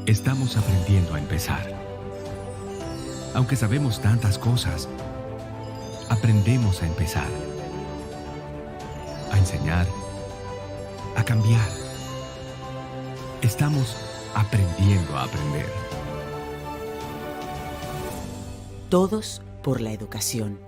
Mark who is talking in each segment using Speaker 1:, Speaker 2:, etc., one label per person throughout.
Speaker 1: Estamos aprendiendo a empezar. Aunque sabemos tantas cosas, aprendemos a empezar. A enseñar, a cambiar. Estamos aprendiendo a aprender.
Speaker 2: Todos por la educación.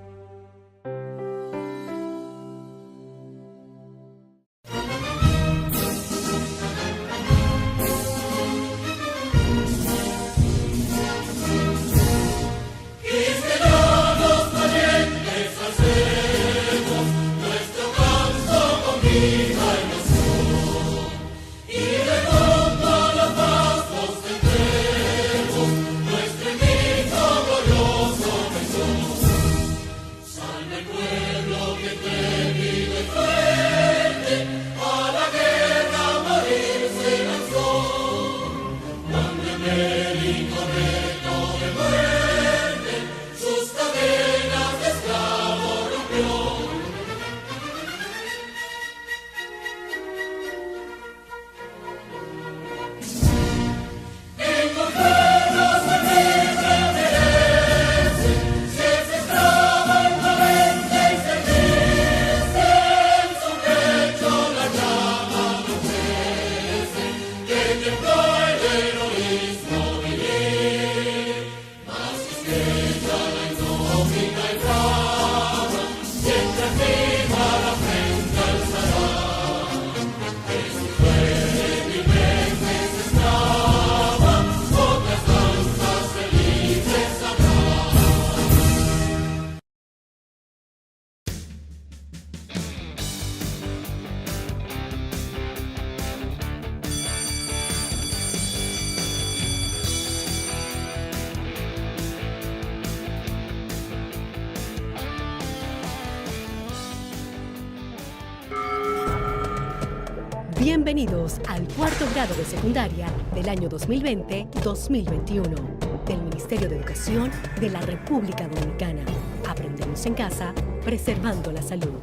Speaker 3: Bienvenidos al cuarto grado de secundaria del año 2020-2021 del Ministerio de Educación de la República Dominicana. Aprendemos en casa, preservando la salud.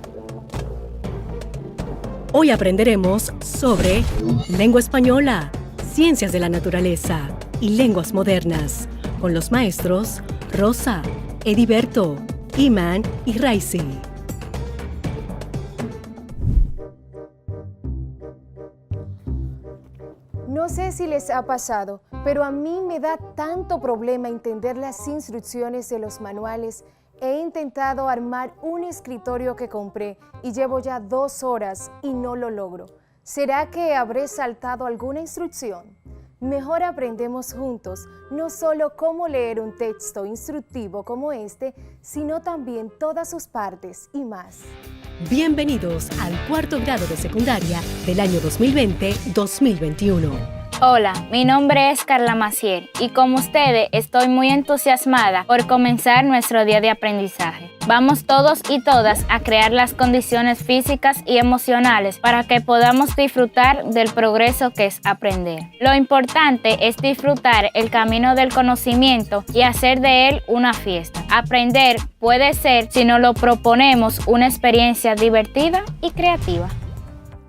Speaker 3: Hoy aprenderemos sobre lengua española, ciencias de la naturaleza y lenguas modernas con los maestros Rosa, Ediberto, Iman y Raisi.
Speaker 4: No sé si les ha pasado, pero a mí me da tanto problema entender las instrucciones de los manuales. He intentado armar un escritorio que compré y llevo ya 2 horas y no lo logro. ¿Será que habré saltado alguna instrucción? Mejor aprendemos juntos no solo cómo leer un texto instructivo como este, sino también todas sus partes y más.
Speaker 3: Bienvenidos al cuarto grado de secundaria del año 2020-2021.
Speaker 5: Hola, mi nombre es Carla Maciel y como ustedes estoy muy entusiasmada por comenzar nuestro día de aprendizaje. Vamos todos y todas a crear las condiciones físicas y emocionales para que podamos disfrutar del progreso que es aprender. Lo importante es disfrutar el camino del conocimiento y hacer de él una fiesta. Aprender puede ser, si nos lo proponemos, una experiencia divertida y creativa.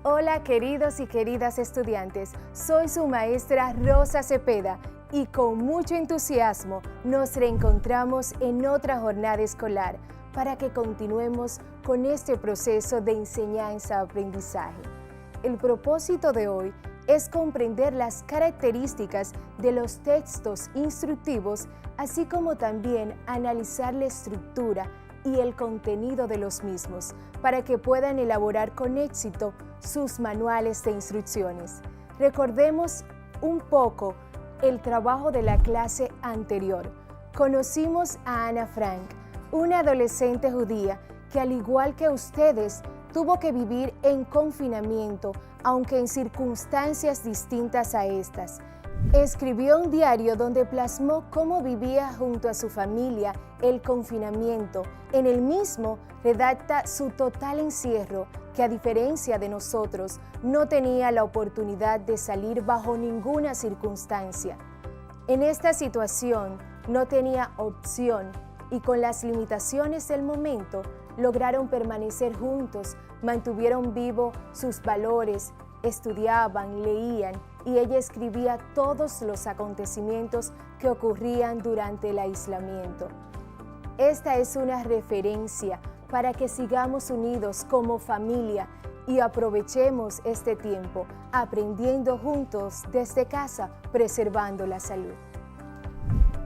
Speaker 4: Hola queridos y queridas estudiantes, soy su maestra Rosa Cepeda y con mucho entusiasmo nos reencontramos en otra jornada escolar para que continuemos con este proceso de enseñanza-aprendizaje. El propósito de hoy es comprender las características de los textos instructivos, así como también analizar la estructura y el contenido de los mismos, para que puedan elaborar con éxito sus manuales de instrucciones. Recordemos un poco el trabajo de la clase anterior. Conocimos a Ana Frank, una adolescente judía que al igual que ustedes tuvo que vivir en confinamiento, aunque en circunstancias distintas a estas. Escribió un diario donde plasmó cómo vivía junto a su familia el confinamiento. En el mismo redacta su total encierro, que a diferencia de nosotros, no tenía la oportunidad de salir bajo ninguna circunstancia. En esta situación no tenía opción y con las limitaciones del momento lograron permanecer juntos, mantuvieron vivo sus valores, estudiaban, leían y ella escribía todos los acontecimientos que ocurrían durante el aislamiento. Esta es una referencia para que sigamos unidos como familia y aprovechemos este tiempo aprendiendo juntos desde casa, preservando la salud.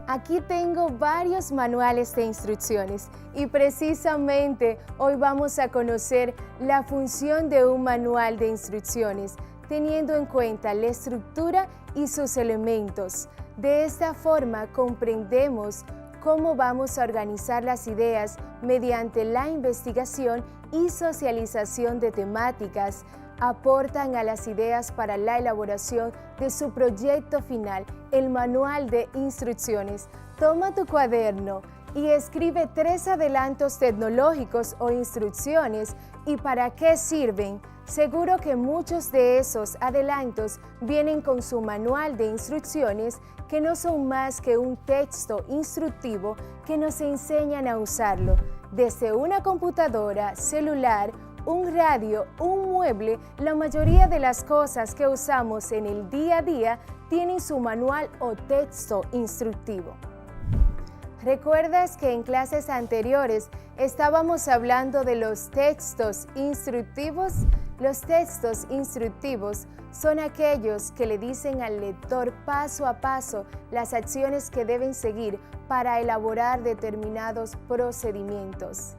Speaker 4: Aquí tengo varios manuales de instrucciones y precisamente hoy vamos a conocer la función de un manual de instrucciones, teniendo en cuenta la estructura y sus elementos. De esta forma comprendemos cómo vamos a organizar las ideas mediante la investigación y socialización de temáticas, aportan a las ideas para la elaboración de su proyecto final, el manual de instrucciones. Toma tu cuaderno y escribe 3 adelantos tecnológicos o instrucciones y para qué sirven. Seguro que muchos de esos adelantos vienen con su manual de instrucciones, que no son más que un texto instructivo que nos enseñan a usarlo. Desde una computadora, celular, un radio, un mueble, la mayoría de las cosas que usamos en el día a día tienen su manual o texto instructivo. ¿Recuerdas que en clases anteriores estábamos hablando de los textos instructivos? Los textos instructivos son aquellos que le dicen al lector paso a paso las acciones que deben seguir para elaborar determinados procedimientos.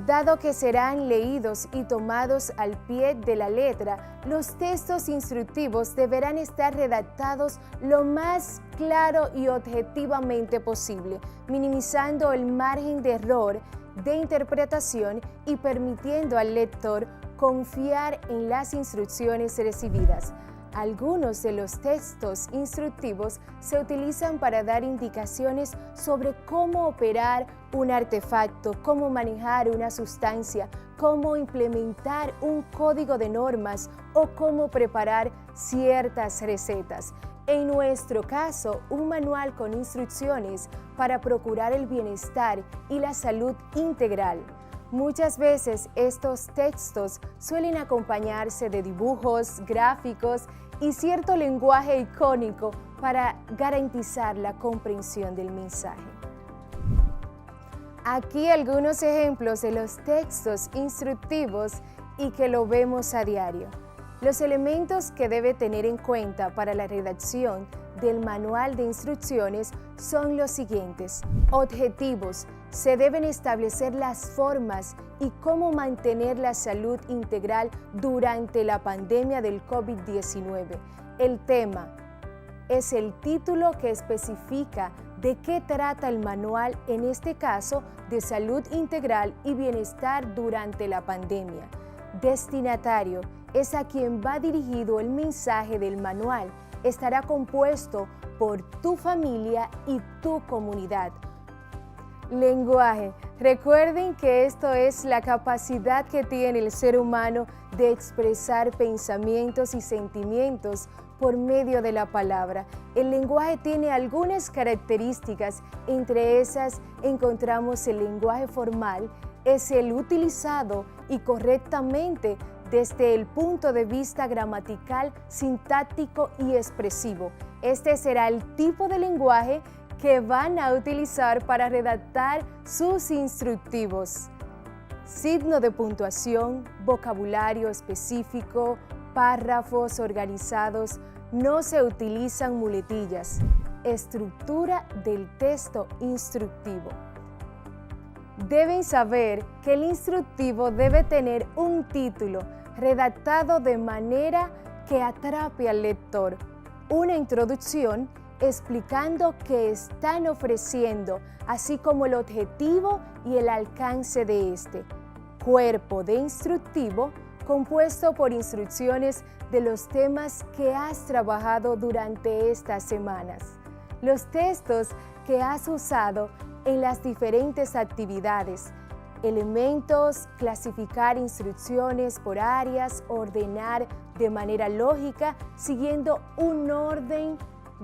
Speaker 4: Dado que serán leídos y tomados al pie de la letra, los textos instructivos deberán estar redactados lo más claro y objetivamente posible, minimizando el margen de error de interpretación y permitiendo al lector confiar en las instrucciones recibidas. Algunos de los textos instructivos se utilizan para dar indicaciones sobre cómo operar un artefacto, cómo manejar una sustancia, cómo implementar un código de normas o cómo preparar ciertas recetas. En nuestro caso, un manual con instrucciones para procurar el bienestar y la salud integral. Muchas veces estos textos suelen acompañarse de dibujos, gráficos y cierto lenguaje icónico para garantizar la comprensión del mensaje. Aquí algunos ejemplos de los textos instructivos y que lo vemos a diario. Los elementos que debe tener en cuenta para la redacción del manual de instrucciones son los siguientes. Objetivos. Se deben establecer las formas y cómo mantener la salud integral durante la pandemia del COVID-19. El tema es el título que especifica de qué trata el manual, en este caso, de salud integral y bienestar durante la pandemia. Destinatario es a quien va dirigido el mensaje del manual. Estará compuesto por tu familia y tu comunidad. Lenguaje. Recuerden que esto es la capacidad que tiene el ser humano de expresar pensamientos y sentimientos por medio de la palabra. El lenguaje tiene algunas características, entre esas encontramos el lenguaje formal, es el utilizado y correctamente desde el punto de vista gramatical, sintáctico y expresivo. Este será el tipo de lenguaje que van a utilizar para redactar sus instructivos. Signo de puntuación, vocabulario específico, párrafos organizados, no se utilizan muletillas. Estructura del texto instructivo. Deben saber que el instructivo debe tener un título redactado de manera que atrape al lector, una introducción explicando qué están ofreciendo, así como el objetivo y el alcance de este. Cuerpo de instructivo compuesto por instrucciones de los temas que has trabajado durante estas semanas. Los textos que has usado en las diferentes actividades. Elementos, clasificar instrucciones por áreas, ordenar de manera lógica, siguiendo un orden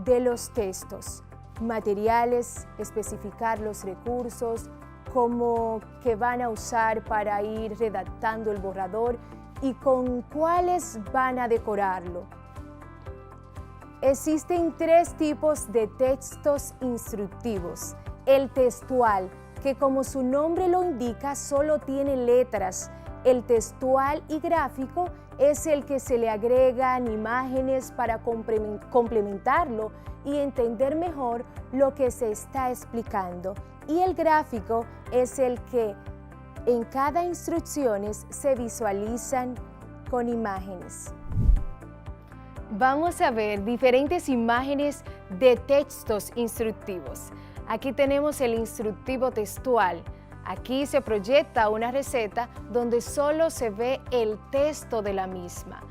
Speaker 4: de los textos. Materiales, especificar los recursos, cómo que van a usar para ir redactando el borrador y con cuáles van a decorarlo. Existen tres tipos de textos instructivos. El textual, que como su nombre lo indica, solo tiene letras. El textual y gráfico es el que se le agregan imágenes para complementarlo y entender mejor lo que se está explicando. Y el gráfico es el que en cada instrucción se visualizan con imágenes. Vamos a ver diferentes imágenes de textos instructivos. Aquí tenemos el instructivo textual. Aquí se proyecta una receta donde solo se ve el texto de la misma.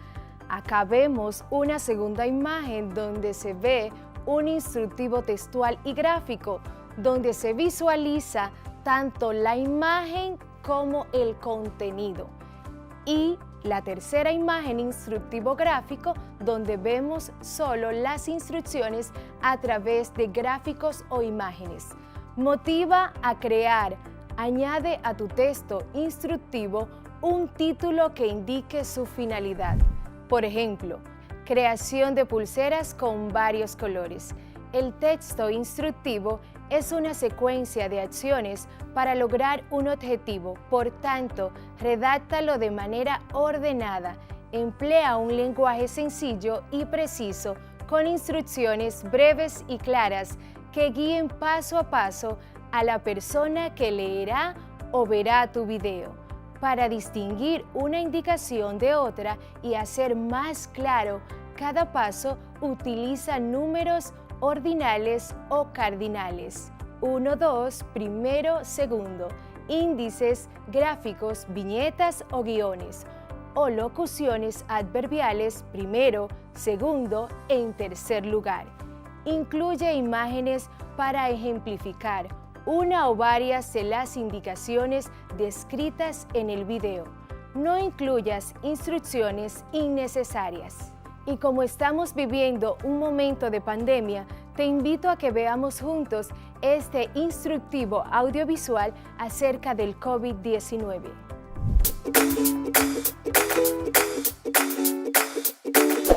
Speaker 4: Acá vemos una segunda imagen donde se ve un instructivo textual y gráfico, donde se visualiza tanto la imagen como el contenido. Y la tercera imagen, instructivo gráfico, donde vemos solo las instrucciones a través de gráficos o imágenes. Motiva a crear. Añade a tu texto instructivo un título que indique su finalidad. Por ejemplo, creación de pulseras con varios colores. El texto instructivo es una secuencia de acciones para lograr un objetivo, por tanto, redáctalo de manera ordenada. Emplea un lenguaje sencillo y preciso, con instrucciones breves y claras que guíen paso a paso a la persona que leerá o verá tu video. Para distinguir una indicación de otra y hacer más claro cada paso, utiliza números ordinales o cardinales. 1, 2, primero, segundo. Índices, gráficos, viñetas o guiones. O locuciones adverbiales, primero, segundo, en tercer lugar. Incluye imágenes para ejemplificar una o varias de las indicaciones descritas en el video. No incluyas instrucciones innecesarias. Y como estamos viviendo un momento de pandemia, te invito a que veamos juntos este instructivo audiovisual acerca del COVID-19.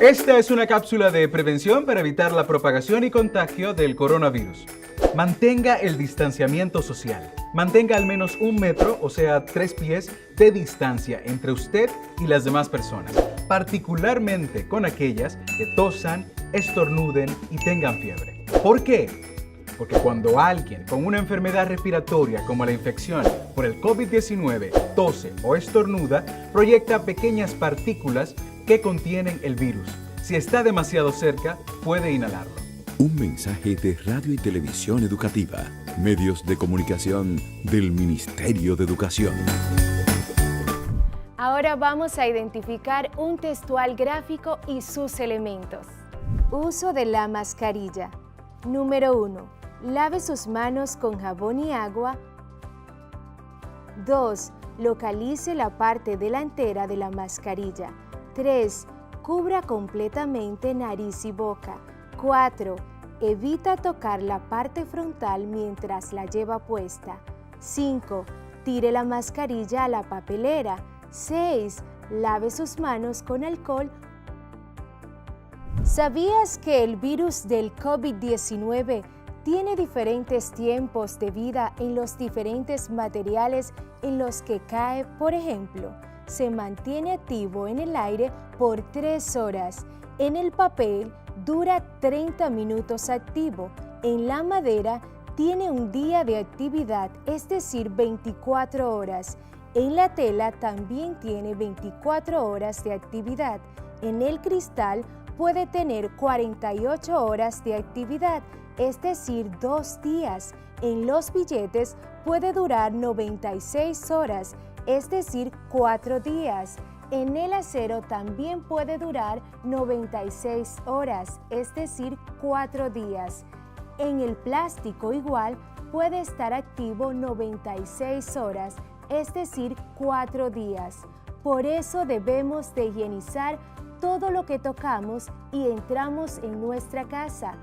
Speaker 6: Esta es una cápsula de prevención para evitar la propagación y contagio del coronavirus. Mantenga el distanciamiento social. Mantenga al menos 1 metro, o sea, 3 pies, de distancia entre usted y las demás personas, particularmente con aquellas que tosan, estornuden y tengan fiebre. ¿Por qué? Porque cuando alguien con una enfermedad respiratoria como la infección por el COVID-19 tose o estornuda, proyecta pequeñas partículas que contienen el virus. Si está demasiado cerca, puede inhalarlo.
Speaker 7: Un mensaje de Radio y Televisión Educativa, medios de comunicación del Ministerio de Educación.
Speaker 4: Ahora vamos a identificar un textual gráfico y sus elementos. Uso de la mascarilla. Número 1. Lave sus manos con jabón y agua. 2. Localice la parte delantera de la mascarilla. 3. Cubra completamente nariz y boca. 4. Evita tocar la parte frontal mientras la lleva puesta. 5. Tire la mascarilla a la papelera. 6. Lave sus manos con alcohol. ¿Sabías que el virus del COVID-19 tiene diferentes tiempos de vida en los diferentes materiales en los que cae? Por ejemplo, se mantiene activo en el aire por 3 horas. En el papel dura 30 minutos activo. En la madera tiene un día de actividad, es decir, 24 horas. En la tela también tiene 24 horas de actividad. En el cristal puede tener 48 horas de actividad, es decir, 2 días. En los billetes puede durar 96 horas, es decir, 4 días. En el acero también puede durar 96 horas, es decir, 4 días. En el plástico igual puede estar activo 96 horas, es decir, 4 días. Por eso debemos de higienizar todo lo que tocamos y entramos en nuestra casa.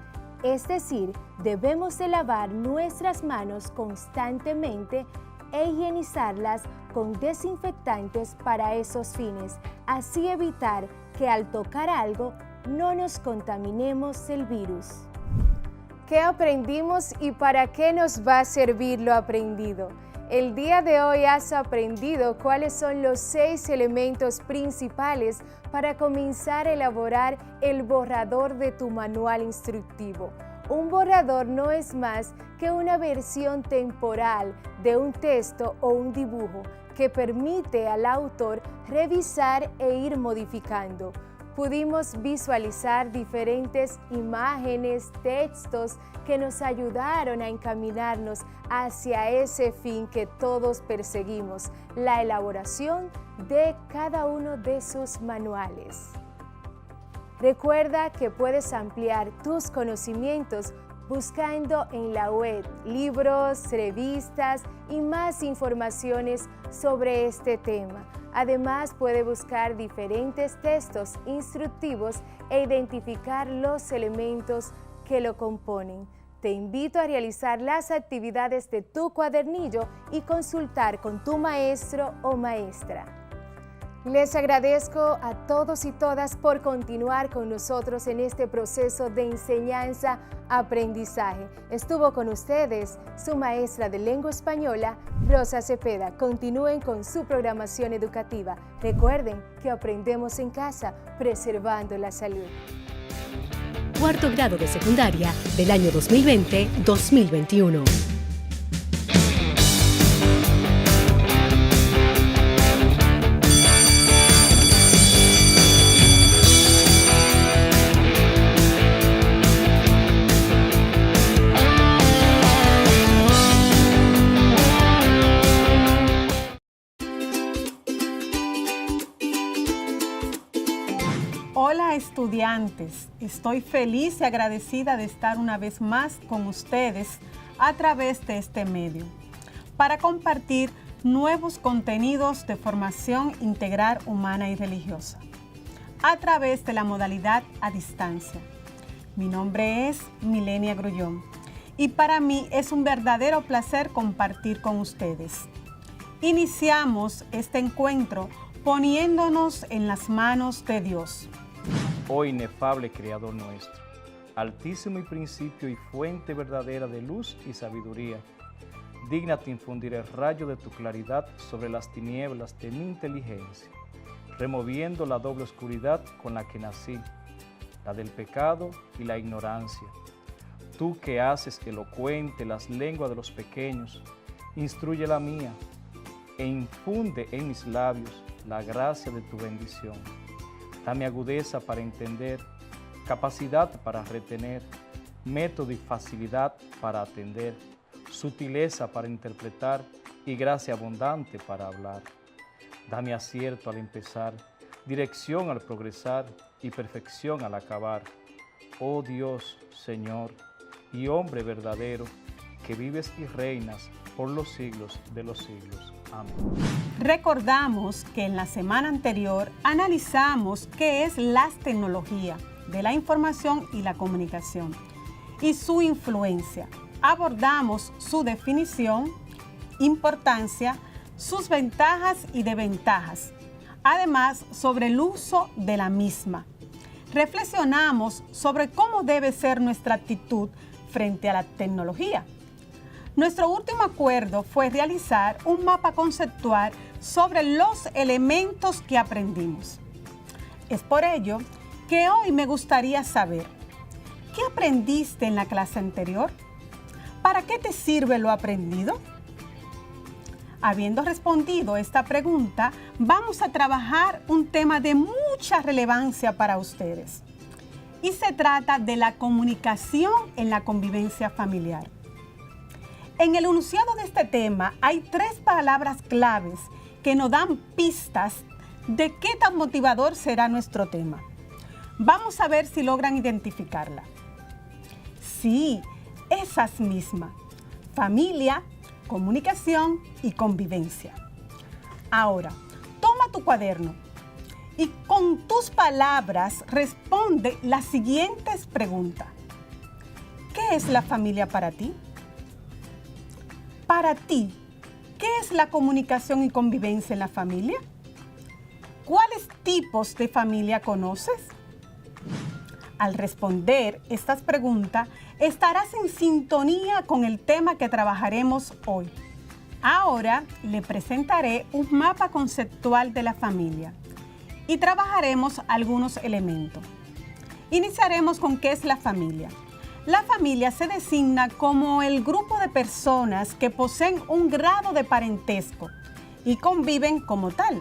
Speaker 4: Es decir, debemos de lavar nuestras manos constantemente e higienizarlas con desinfectantes para esos fines, así evitar que al tocar algo no nos contaminemos el virus. ¿Qué aprendimos y para qué nos va a servir lo aprendido? El día de hoy has aprendido cuáles son los 6 elementos principales para comenzar a elaborar el borrador de tu manual instructivo. Un borrador no es más que una versión temporal de un texto o un dibujo que permite al autor revisar e ir modificando. Pudimos visualizar diferentes imágenes, textos que nos ayudaron a encaminarnos hacia ese fin que todos perseguimos, la elaboración de cada uno de sus manuales. Recuerda que puedes ampliar tus conocimientos buscando en la web libros, revistas y más informaciones sobre este tema. Además, puede buscar diferentes textos instructivos e identificar los elementos que lo componen. Te invito a realizar las actividades de tu cuadernillo y consultar con tu maestro o maestra. Les agradezco a todos y todas por continuar con nosotros en este proceso de enseñanza-aprendizaje. Estuvo con ustedes su maestra de lengua española, Rosa Cepeda. Continúen con su programación educativa. Recuerden que aprendemos en casa, preservando la salud.
Speaker 3: Cuarto grado de secundaria del año 2020-2021.
Speaker 8: Hola estudiantes, estoy feliz y agradecida de estar una vez más con ustedes a través de este medio para compartir nuevos contenidos de formación integral humana y religiosa a través de la modalidad a distancia. Mi nombre es Milenia Grullón y para mí es un verdadero placer compartir con ustedes. Iniciamos este encuentro poniéndonos en las manos de Dios.
Speaker 9: Oh inefable Creador nuestro, altísimo y principio y fuente verdadera de luz y sabiduría, dígnate infundir el rayo de tu claridad sobre las tinieblas de mi inteligencia, removiendo la doble oscuridad con la que nací, la del pecado y la ignorancia. Tú que haces elocuente las lenguas de los pequeños, instruye la mía e infunde en mis labios la gracia de tu bendición. Dame agudeza para entender, capacidad para retener, método y facilidad para atender, sutileza para interpretar y gracia abundante para hablar. Dame acierto al empezar, dirección al progresar y perfección al acabar. Oh Dios, Señor y hombre verdadero, que vives y reinas por los siglos de los siglos. Amén.
Speaker 8: Recordamos que en la semana anterior analizamos qué es la tecnología de la información y la comunicación y su influencia. Abordamos su definición, importancia, sus ventajas y desventajas, además sobre el uso de la misma. Reflexionamos sobre cómo debe ser nuestra actitud frente a la tecnología. Nuestro último acuerdo fue realizar un mapa conceptual sobre los elementos que aprendimos. Es por ello que hoy me gustaría saber, ¿qué aprendiste en la clase anterior? ¿Para qué te sirve lo aprendido? Habiendo respondido esta pregunta, vamos a trabajar un tema de mucha relevancia para ustedes. Y se trata de la comunicación en la convivencia familiar. En el enunciado de este tema hay 3 palabras claves que nos dan pistas de qué tan motivador será nuestro tema. Vamos a ver si logran identificarla. Sí, esas mismas: familia, comunicación y convivencia. Ahora, toma tu cuaderno y con tus palabras responde las siguientes preguntas. ¿Qué es la familia para ti? Para ti, ¿qué es la comunicación y convivencia en la familia? ¿Cuáles tipos de familia conoces? Al responder estas preguntas, estarás en sintonía con el tema que trabajaremos hoy. Ahora le presentaré un mapa conceptual de la familia y trabajaremos algunos elementos. Iniciaremos con qué es la familia. La familia se designa como el grupo de personas que poseen un grado de parentesco y conviven como tal.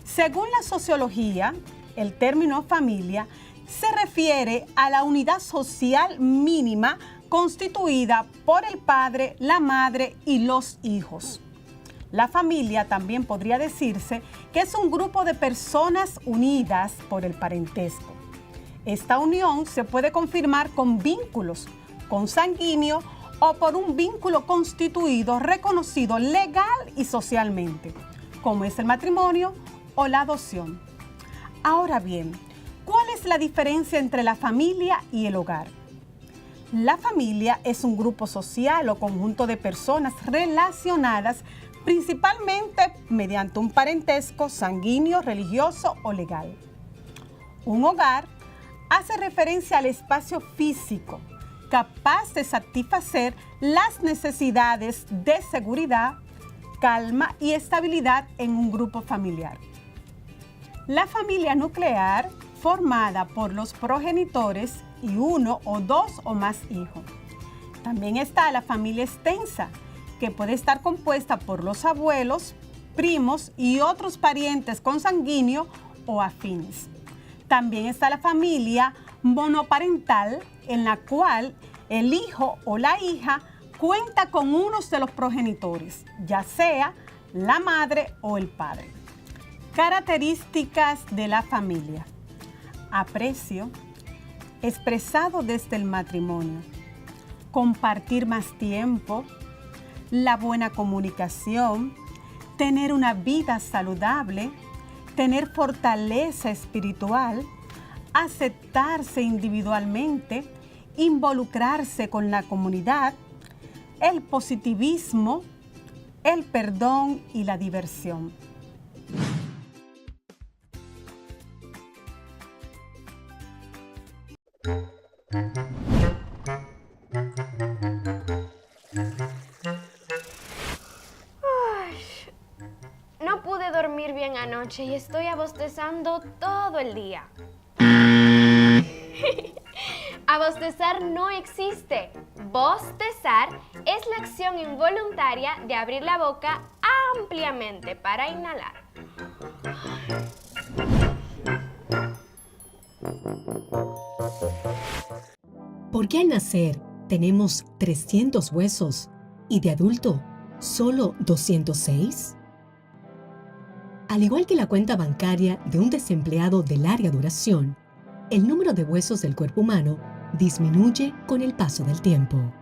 Speaker 8: Según la sociología, el término familia se refiere a la unidad social mínima constituida por el padre, la madre y los hijos. La familia también podría decirse que es un grupo de personas unidas por el parentesco. Esta unión se puede confirmar con vínculos consanguíneos o por un vínculo constituido reconocido legal y socialmente, como es el matrimonio o la adopción. Ahora bien, ¿cuál es la diferencia entre la familia y el hogar? La familia es un grupo social o conjunto de personas relacionadas principalmente mediante un parentesco sanguíneo, religioso o legal. Un hogar hace referencia al espacio físico, capaz de satisfacer las necesidades de seguridad, calma y estabilidad en un grupo familiar. La familia nuclear, formada por los progenitores y uno o dos o más hijos. También está la familia extensa, que puede estar compuesta por los abuelos, primos y otros parientes consanguíneos o afines. También está la familia monoparental, en la cual el hijo o la hija cuenta con uno de los progenitores, ya sea la madre o el padre. Características de la familia. Aprecio, expresado desde el matrimonio. Compartir más tiempo. La buena comunicación. Tener una vida saludable. Tener fortaleza espiritual. Aceptarse individualmente. Involucrarse con la comunidad. El positivismo. El perdón y la diversión.
Speaker 10: No pude dormir bien anoche y estoy abostezando todo el día. Abostezar no existe. Bostezar es la acción involuntaria de abrir la boca ampliamente para inhalar.
Speaker 3: ¿Por qué al nacer tenemos 300 huesos y de adulto solo 206? Al igual que la cuenta bancaria de un desempleado de larga duración, el número de huesos del cuerpo humano disminuye con el paso del tiempo.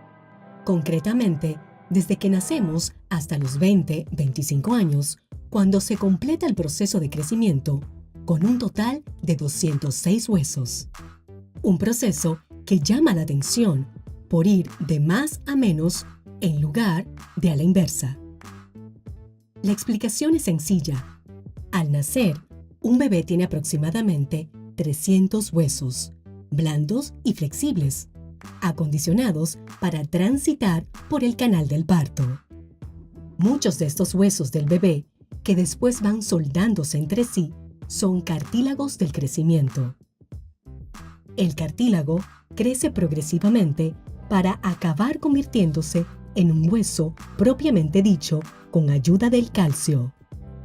Speaker 3: Concretamente, desde que nacemos hasta los 20-25 años, cuando se completa el proceso de crecimiento, con un total de 206 huesos. Un proceso que llama la atención por ir de más a menos en lugar de a la inversa. La explicación es sencilla. Al nacer, un bebé tiene aproximadamente 300 huesos, blandos y flexibles, acondicionados para transitar por el canal del parto. Muchos de estos huesos del bebé, que después van soldándose entre sí, son cartílagos del crecimiento. El cartílago crece progresivamente para acabar convirtiéndose en un hueso propiamente dicho con ayuda del calcio.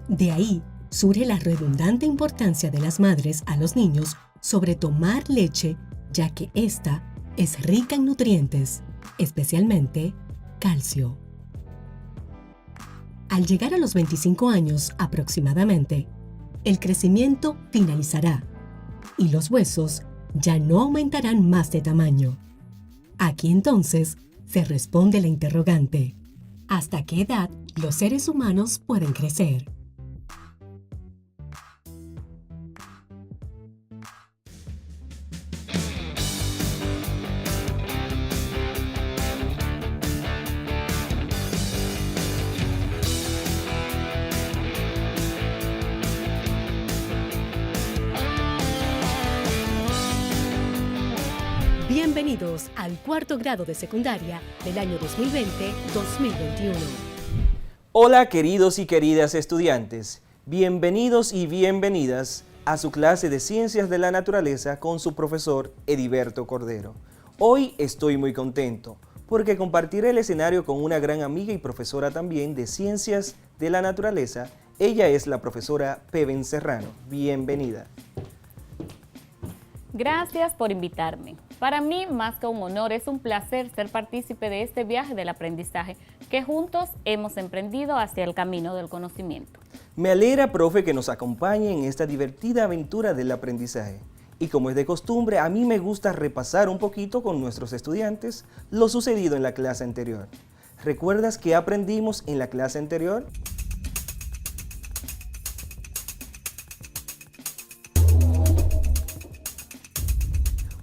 Speaker 3: De ahí surge la redundante importancia de las madres a los niños sobre tomar leche, ya que ésta es rica en nutrientes, especialmente calcio. Al llegar a los 25 años aproximadamente, el crecimiento finalizará y los huesos ya no aumentarán más de tamaño. Aquí entonces se responde la interrogante: ¿hasta qué edad los seres humanos pueden crecer? Bienvenidos al cuarto grado de secundaria del año 2020-2021.
Speaker 11: Hola queridos y queridas estudiantes, bienvenidos y bienvenidas a su clase de Ciencias de la Naturaleza con su profesor Ediberto Cordero. Hoy estoy muy contento porque compartiré el escenario con una gran amiga y profesora también de Ciencias de la Naturaleza. Ella es la profesora Peven Serrano. Bienvenida.
Speaker 12: Gracias por invitarme. Para mí, más que un honor, es un placer ser partícipe de este viaje del aprendizaje que juntos hemos emprendido hacia el camino del conocimiento.
Speaker 11: Me alegra, profe, que nos acompañe en esta divertida aventura del aprendizaje. Y como es de costumbre, a mí me gusta repasar un poquito con nuestros estudiantes lo sucedido en la clase anterior. ¿Recuerdas qué aprendimos en la clase anterior?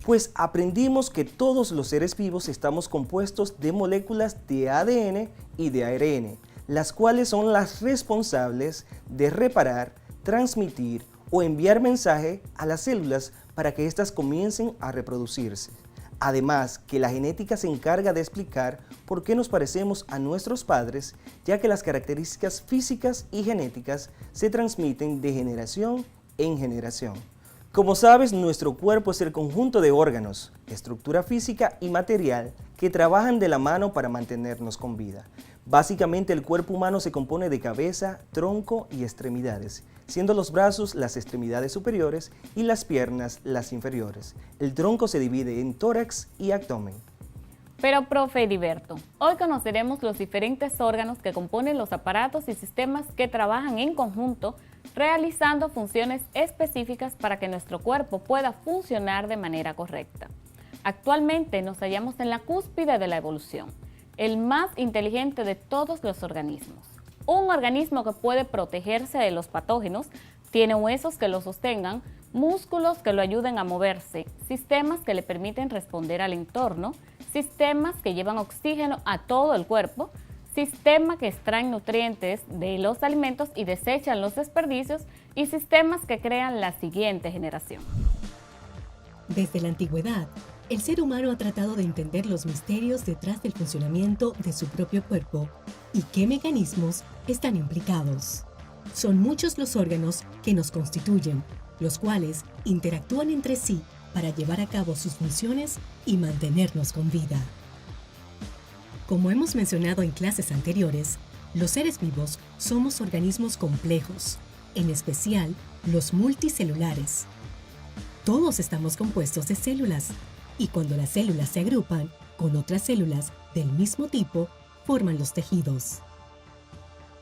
Speaker 11: Pues aprendimos que todos los seres vivos estamos compuestos de moléculas de ADN y de ARN, las cuales son las responsables de reparar, transmitir o enviar mensaje a las células para que éstas comiencen a reproducirse. Además, que la genética se encarga de explicar por qué nos parecemos a nuestros padres, ya que las características físicas y genéticas se transmiten de generación en generación. Como sabes, nuestro cuerpo es el conjunto de órganos, estructura física y material que trabajan de la mano para mantenernos con vida. Básicamente, el cuerpo humano se compone de cabeza, tronco y extremidades, siendo los brazos las extremidades superiores y las piernas las inferiores. El tronco se divide en tórax y abdomen.
Speaker 12: Pero, profe Ediberto, hoy conoceremos los diferentes órganos que componen los aparatos y sistemas que trabajan en conjunto, realizando funciones específicas para que nuestro cuerpo pueda funcionar de manera correcta. Actualmente nos hallamos en la cúspide de la evolución, el más inteligente de todos los organismos. Un organismo que puede protegerse de los patógenos, tiene huesos que lo sostengan, músculos que lo ayuden a moverse, sistemas que le permiten responder al entorno, sistemas que llevan oxígeno a todo el cuerpo, sistemas que extraen nutrientes de los alimentos y desechan los desperdicios y sistemas que crean la siguiente generación.
Speaker 3: Desde la antigüedad, el ser humano ha tratado de entender los misterios detrás del funcionamiento de su propio cuerpo y qué mecanismos están implicados. Son muchos los órganos que nos constituyen, los cuales interactúan entre sí para llevar a cabo sus funciones y mantenernos con vida. Como hemos mencionado en clases anteriores, los seres vivos somos organismos complejos, en especial los multicelulares. Todos estamos compuestos de células, y cuando las células se agrupan con otras células del mismo tipo, forman los tejidos.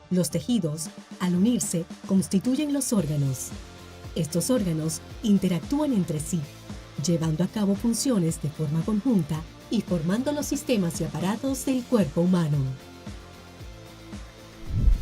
Speaker 3: Los tejidos, al unirse, constituyen los órganos. Estos órganos interactúan entre sí, llevando a cabo funciones de forma conjunta y formando los sistemas y aparatos del cuerpo humano.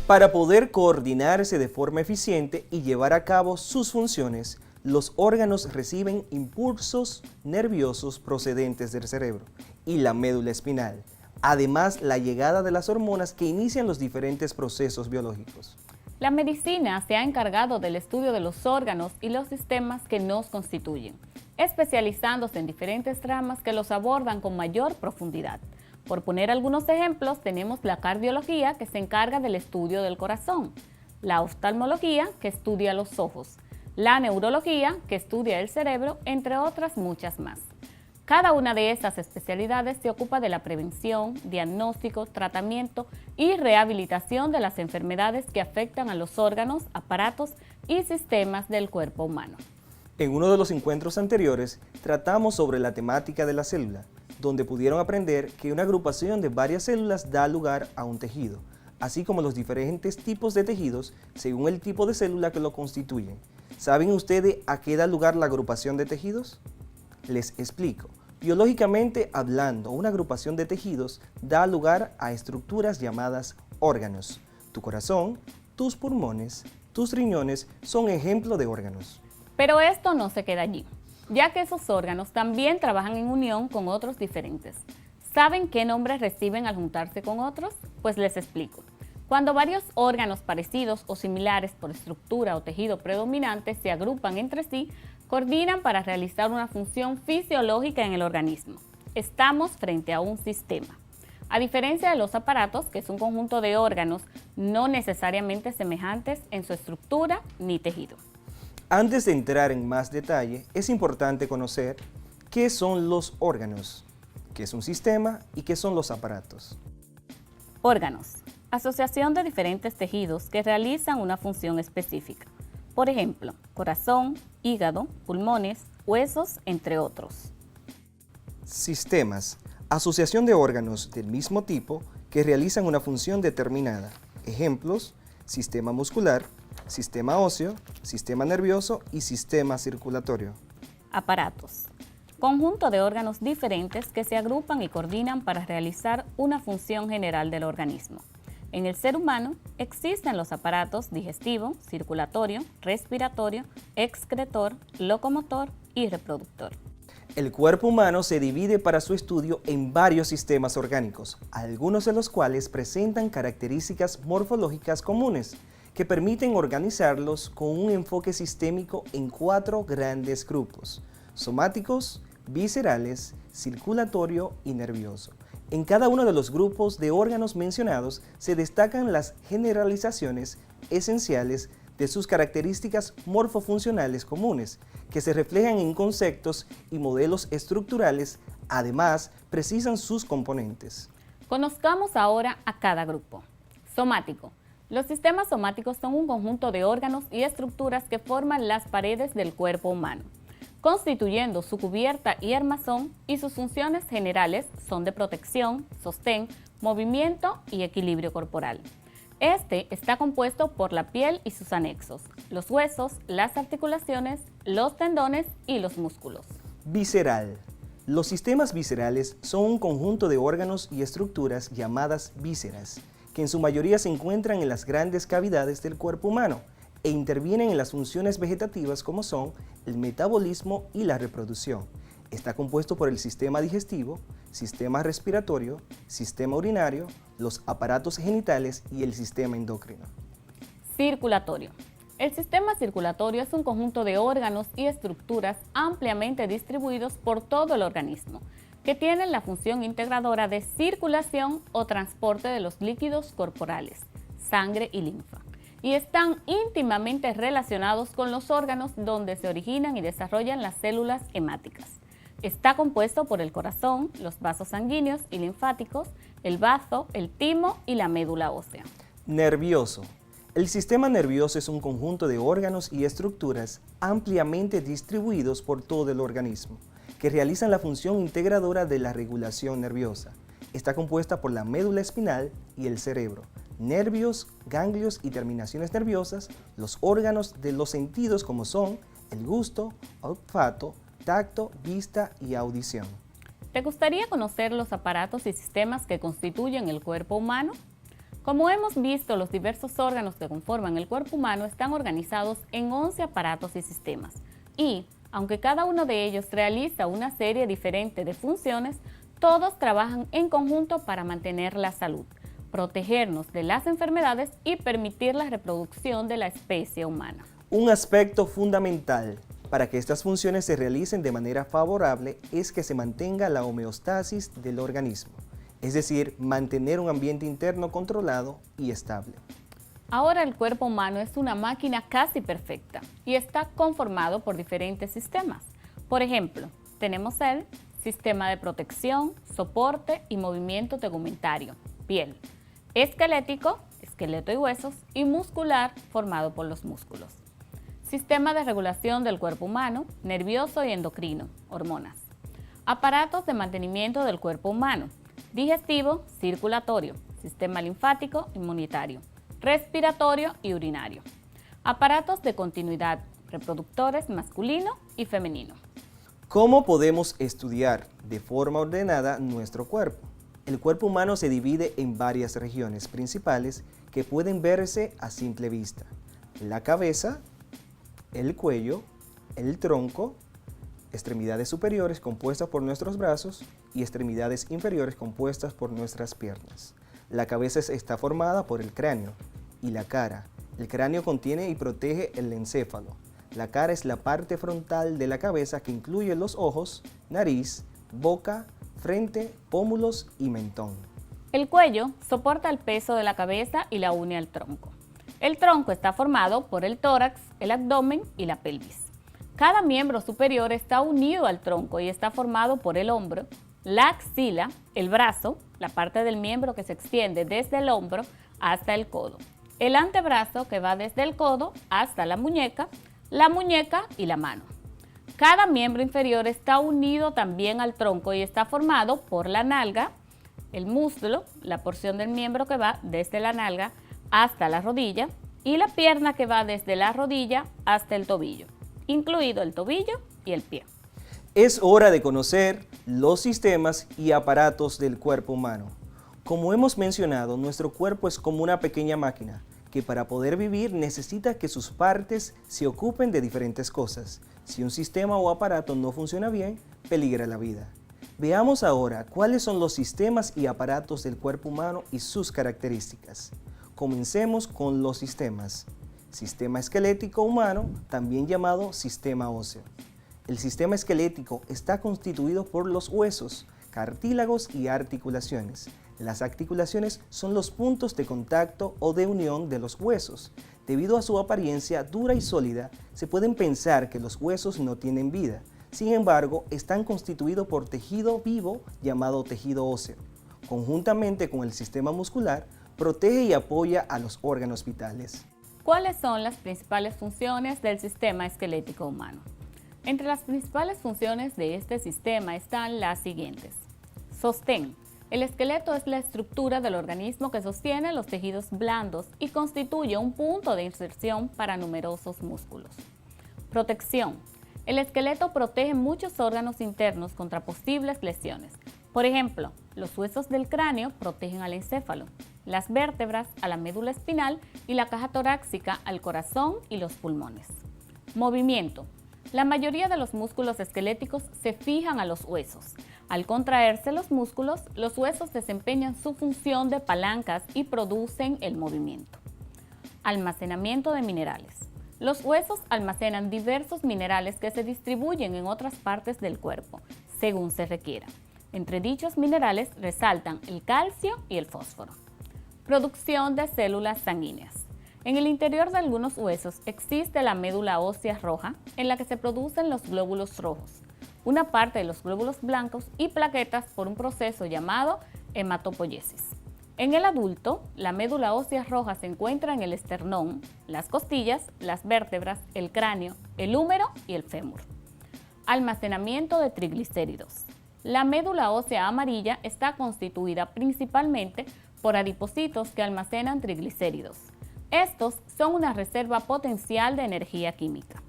Speaker 11: Para poder coordinarse de forma eficiente y llevar a cabo sus funciones, los órganos reciben impulsos nerviosos procedentes del cerebro y la médula espinal. Además, la llegada de las hormonas que inician los diferentes procesos biológicos.
Speaker 12: La medicina se ha encargado del estudio de los órganos y los sistemas que nos constituyen, especializándose en diferentes ramas que los abordan con mayor profundidad. Por poner algunos ejemplos, tenemos la cardiología, que se encarga del estudio del corazón, la oftalmología, que estudia los ojos, la neurología, que estudia el cerebro, entre otras muchas más. Cada una de estas especialidades se ocupa de la prevención, diagnóstico, tratamiento y rehabilitación de las enfermedades que afectan a los órganos, aparatos y sistemas del cuerpo humano.
Speaker 11: En uno de los encuentros anteriores, tratamos sobre la temática de la célula, donde pudieron aprender que una agrupación de varias células da lugar a un tejido, así como los diferentes tipos de tejidos según el tipo de célula que lo constituyen. ¿Saben ustedes a qué da lugar la agrupación de tejidos? Les explico. Biológicamente hablando, una agrupación de tejidos da lugar a estructuras llamadas órganos. Tu corazón, tus pulmones, tus riñones son ejemplo de órganos.
Speaker 12: Pero esto no se queda allí, ya que esos órganos también trabajan en unión con otros diferentes. ¿Saben qué nombres reciben al juntarse con otros? Pues les explico. Cuando varios órganos parecidos o similares por estructura o tejido predominante se agrupan entre sí, coordinan para realizar una función fisiológica en el organismo. estamos frente a un sistema. A diferencia de los aparatos, que es un conjunto de órganos no necesariamente semejantes en su estructura ni tejido.
Speaker 11: Antes de entrar en más detalle, es importante conocer qué son los órganos, qué es un sistema y qué son los aparatos.
Speaker 12: Órganos. Asociación de diferentes tejidos que realizan una función específica. Por ejemplo, corazón, hígado, pulmones, huesos, entre otros.
Speaker 11: Sistemas. Asociación de órganos del mismo tipo que realizan una función determinada. Ejemplos: sistema muscular, sistema óseo, sistema nervioso y sistema circulatorio.
Speaker 12: Aparatos. Conjunto de órganos diferentes que se agrupan y coordinan para realizar una función general del organismo. En el ser humano existen los aparatos digestivo, circulatorio, respiratorio, excretor, locomotor y reproductor.
Speaker 11: El cuerpo humano se divide para su estudio en varios sistemas orgánicos, algunos de los cuales presentan características morfológicas comunes que permiten organizarlos con un enfoque sistémico en 4 grandes grupos: somáticos, viscerales, circulatorio y nervioso. En cada uno de los grupos de órganos mencionados se destacan las generalizaciones esenciales de sus características morfofuncionales comunes, que se reflejan en conceptos y modelos estructurales, además precisan sus componentes.
Speaker 12: Conozcamos ahora a cada grupo. Somático. Los sistemas somáticos son un conjunto de órganos y estructuras que forman las paredes del cuerpo humano, constituyendo su cubierta y armazón, y sus funciones generales son de protección, sostén, movimiento y equilibrio corporal. Este está compuesto por la piel y sus anexos, los huesos, las articulaciones, los tendones y los músculos.
Speaker 11: Visceral. Los sistemas viscerales son un conjunto de órganos y estructuras llamadas vísceras, que en su mayoría se encuentran en las grandes cavidades del cuerpo humano e intervienen en las funciones vegetativas como son el metabolismo y la reproducción. Está compuesto por el sistema digestivo, sistema respiratorio, sistema urinario, los aparatos genitales y el sistema endocrino.
Speaker 12: Circulatorio. El sistema circulatorio es un conjunto de órganos y estructuras ampliamente distribuidos por todo el organismo, que tienen la función integradora de circulación o transporte de los líquidos corporales, sangre y linfa, y están íntimamente relacionados con los órganos donde se originan y desarrollan las células hemáticas. Está compuesto por el corazón, los vasos sanguíneos y linfáticos, el bazo, el timo y la médula ósea.
Speaker 11: Nervioso. El sistema nervioso es un conjunto de órganos y estructuras ampliamente distribuidos por todo el organismo, que realizan la función integradora de la regulación nerviosa. Está compuesta por la médula espinal y el cerebro, nervios, ganglios y terminaciones nerviosas, los órganos de los sentidos como son el gusto, olfato, tacto, vista y audición.
Speaker 12: ¿Te gustaría conocer los aparatos y sistemas que constituyen el cuerpo humano? Como hemos visto, los diversos órganos que conforman el cuerpo humano están organizados en 11 aparatos y sistemas. Y, aunque cada uno de ellos realiza una serie diferente de funciones, todos trabajan en conjunto para mantener la salud, protegernos de las enfermedades y permitir la reproducción de la especie humana.
Speaker 11: Un aspecto fundamental para que estas funciones se realicen de manera favorable es que se mantenga la homeostasis del organismo, es decir, mantener un ambiente interno controlado y estable.
Speaker 12: Ahora el cuerpo humano es una máquina casi perfecta y está conformado por diferentes sistemas. Por ejemplo, tenemos el sistema de protección, soporte y movimiento tegumentario, piel, esquelético, esqueleto y huesos, y muscular, formado por los músculos. Sistema de regulación del cuerpo humano, nervioso y endocrino, hormonas. Aparatos de mantenimiento del cuerpo humano, digestivo, circulatorio, sistema linfático, inmunitario, respiratorio y urinario. Aparatos de continuidad, reproductores masculino y femenino.
Speaker 11: ¿Cómo podemos estudiar de forma ordenada nuestro cuerpo? El cuerpo humano se divide en varias regiones principales que pueden verse a simple vista: la cabeza, el cuello, el tronco, extremidades superiores compuestas por nuestros brazos y extremidades inferiores compuestas por nuestras piernas. La cabeza está formada por el cráneo y la cara. El cráneo contiene y protege el encéfalo. La cara es la parte frontal de la cabeza que incluye los ojos, nariz, boca, frente, pómulos y mentón.
Speaker 12: El cuello soporta el peso de la cabeza y la une al tronco. El tronco está formado por el tórax, el abdomen y la pelvis. Cada miembro superior está unido al tronco y está formado por el hombro, la axila, el brazo, la parte del miembro que se extiende desde el hombro hasta el codo, el antebrazo que va desde el codo hasta la muñeca y la mano. Cada miembro inferior está unido también al tronco y está formado por la nalga, el muslo, la porción del miembro que va desde la nalga hasta la rodilla, y la pierna que va desde la rodilla hasta el tobillo, incluido el tobillo y el pie.
Speaker 11: Es hora de conocer los sistemas y aparatos del cuerpo humano. Como hemos mencionado, nuestro cuerpo es como una pequeña máquina que para poder vivir necesita que sus partes se ocupen de diferentes cosas. Si un sistema o aparato no funciona bien, peligra la vida. Veamos ahora cuáles son los sistemas y aparatos del cuerpo humano y sus características. Comencemos con los sistemas. Sistema esquelético humano, también llamado sistema óseo. El sistema esquelético está constituido por los huesos, cartílagos y articulaciones. Las articulaciones son los puntos de contacto o de unión de los huesos. Debido a su apariencia dura y sólida, se pueden pensar que los huesos no tienen vida. Sin embargo, están constituidos por tejido vivo llamado tejido óseo. Conjuntamente con el sistema muscular, protege y apoya a los órganos vitales.
Speaker 12: ¿Cuáles son las principales funciones del sistema esquelético humano? Entre las principales funciones de este sistema están las siguientes. Sostén. El esqueleto es la estructura del organismo que sostiene los tejidos blandos y constituye un punto de inserción para numerosos músculos. Protección. El esqueleto protege muchos órganos internos contra posibles lesiones. Por ejemplo, los huesos del cráneo protegen al encéfalo, las vértebras a la médula espinal y la caja torácica al corazón y los pulmones. Movimiento. La mayoría de los músculos esqueléticos se fijan a los huesos. Al contraerse los músculos, los huesos desempeñan su función de palancas y producen el movimiento. Almacenamiento de minerales. Los huesos almacenan diversos minerales que se distribuyen en otras partes del cuerpo, según se requiera. Entre dichos minerales resaltan el calcio y el fósforo. Producción de células sanguíneas. En el interior de algunos huesos existe la médula ósea roja, en la que se producen los glóbulos rojos, una parte de los glóbulos blancos y plaquetas por un proceso llamado hematopoiesis. En el adulto, la médula ósea roja se encuentra en el esternón, las costillas, las vértebras, el cráneo, el húmero y el fémur. Almacenamiento de triglicéridos. La médula ósea amarilla está constituida principalmente por adipocitos que almacenan triglicéridos. Estos son una reserva potencial de energía química.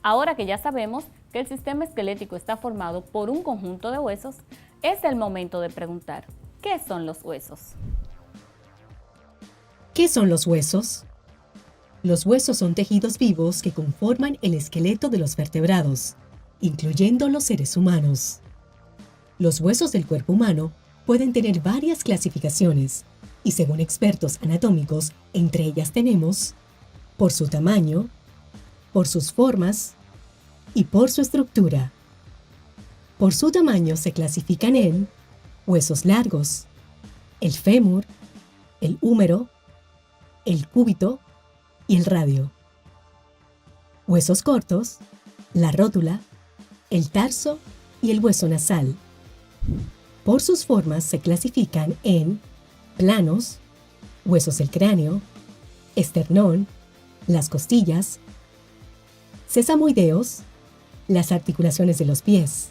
Speaker 12: Ahora que ya sabemos que el sistema esquelético está formado por un conjunto de huesos, es el momento de preguntar, ¿qué son los huesos?
Speaker 3: ¿Qué son los huesos? Los huesos son tejidos vivos que conforman el esqueleto de los vertebrados, incluyendo los seres humanos. Los huesos del cuerpo humano pueden tener varias clasificaciones y según expertos anatómicos, entre ellas tenemos por su tamaño, por sus formas y por su estructura. Por su tamaño se clasifican en huesos largos, el fémur, el húmero, el cúbito y el radio. Huesos cortos, la rótula, el tarso y el hueso nasal. Por sus formas se clasifican en planos, huesos del cráneo, esternón, las costillas, sesamoideos, las articulaciones de los pies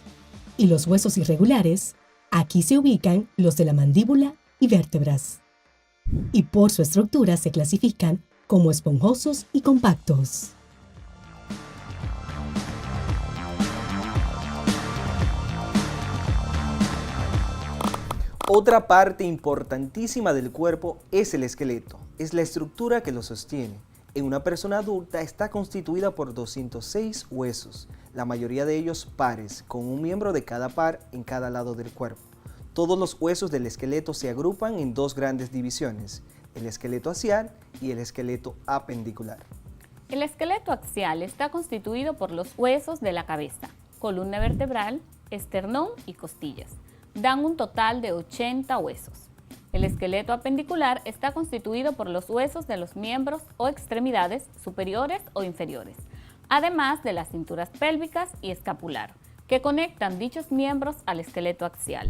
Speaker 3: y los huesos irregulares. Aquí se ubican los de la mandíbula y vértebras. Y por su estructura se clasifican como esponjosos y compactos.
Speaker 11: Otra parte importantísima del cuerpo es el esqueleto. Es la estructura que lo sostiene. En una persona adulta está constituida por 206 huesos, la mayoría de ellos pares, con un miembro de cada par en cada lado del cuerpo. Todos los huesos del esqueleto se agrupan en dos grandes divisiones, el esqueleto axial y el esqueleto apendicular.
Speaker 12: El esqueleto axial está constituido por los huesos de la cabeza, columna vertebral, esternón y costillas. dan un total de 80 huesos. El esqueleto apendicular está constituido por los huesos de los miembros o extremidades superiores o inferiores, además de las cinturas pélvicas y escapular, que conectan dichos miembros al esqueleto axial.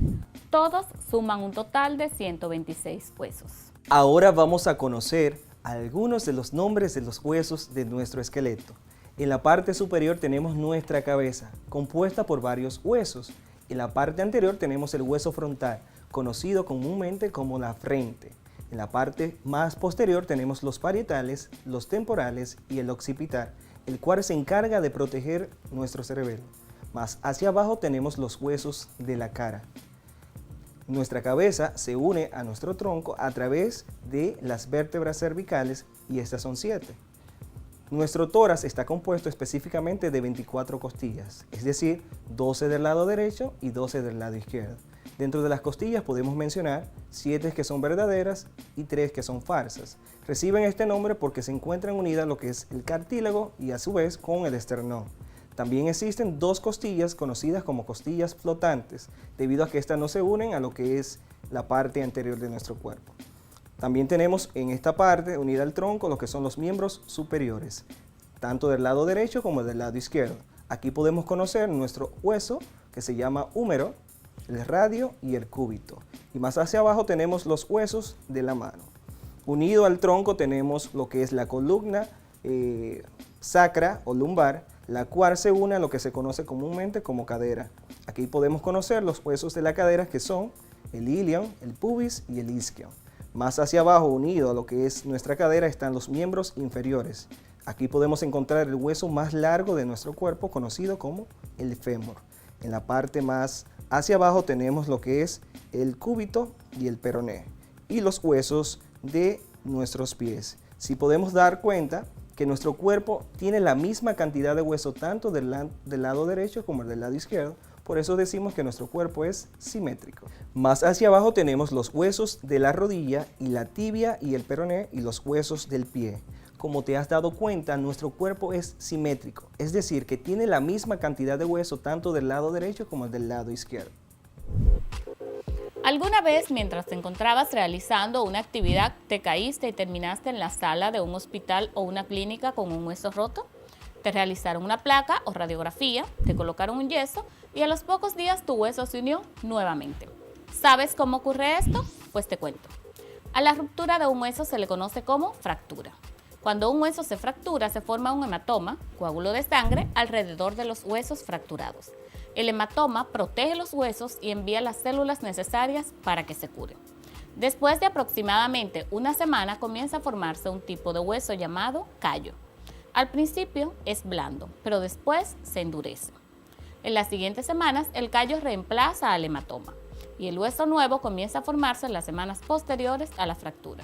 Speaker 12: Todos suman un total de 126 huesos.
Speaker 11: Ahora vamos a conocer algunos de los nombres de los huesos de nuestro esqueleto. En la parte superior tenemos nuestra cabeza, compuesta por varios huesos. En la parte anterior tenemos el hueso frontal, conocido comúnmente como la frente. En la parte más posterior tenemos los parietales, los temporales y el occipital, el cual se encarga de proteger nuestro cerebelo. Más hacia abajo tenemos los huesos de la cara. Nuestra cabeza se une a nuestro tronco a través de las vértebras cervicales y estas son 7. Nuestro tórax está compuesto específicamente de 24 costillas, es decir, 12 del lado derecho y 12 del lado izquierdo. Dentro de las costillas podemos mencionar 7 que son verdaderas y 3 que son falsas. Reciben este nombre porque se encuentran unidas lo que es el cartílago y a su vez con el esternón. También existen 2 costillas conocidas como costillas flotantes, debido a que estas no se unen a lo que es la parte anterior de nuestro cuerpo. También tenemos en esta parte, unida al tronco, lo que son los miembros superiores, tanto del lado derecho como del lado izquierdo. Aquí podemos conocer nuestro hueso, que se llama húmero, el radio y el cúbito. Y más hacia abajo tenemos los huesos de la mano. Unido al tronco tenemos lo que es la columna sacra o lumbar, la cual se une a lo que se conoce comúnmente como cadera. Aquí podemos conocer los huesos de la cadera, que son el ilion, el pubis y el isquion. Más hacia abajo, unido a lo que es nuestra cadera, están los miembros inferiores. Aquí podemos encontrar el hueso más largo de nuestro cuerpo, conocido como el fémur. En la parte más hacia abajo tenemos lo que es el cúbito y el peroné, y los huesos de nuestros pies. Si podemos dar cuenta que nuestro cuerpo tiene la misma cantidad de hueso tanto del lado derecho como del lado izquierdo, por eso decimos que nuestro cuerpo es simétrico. Más hacia abajo tenemos los huesos de la rodilla y la tibia y el peroné y los huesos del pie. Como te has dado cuenta, nuestro cuerpo es simétrico, es decir, que tiene la misma cantidad de hueso tanto del lado derecho como del lado izquierdo.
Speaker 12: ¿Alguna vez mientras te encontrabas realizando una actividad te caíste y terminaste en la sala de un hospital o una clínica con un hueso roto? Te realizaron una placa o radiografía, te colocaron un yeso y a los pocos días tu hueso se unió nuevamente. ¿Sabes cómo ocurre esto? Pues te cuento. A la ruptura de un hueso se le conoce como fractura. Cuando un hueso se fractura, se forma un hematoma, coágulo de sangre, alrededor de los huesos fracturados. El hematoma protege los huesos y envía las células necesarias para que se curen. Después de aproximadamente una semana comienza a formarse un tipo de hueso llamado callo. Al principio es blando, pero después se endurece. En las siguientes semanas el callo reemplaza al hematoma y el hueso nuevo comienza a formarse en las semanas posteriores a la fractura.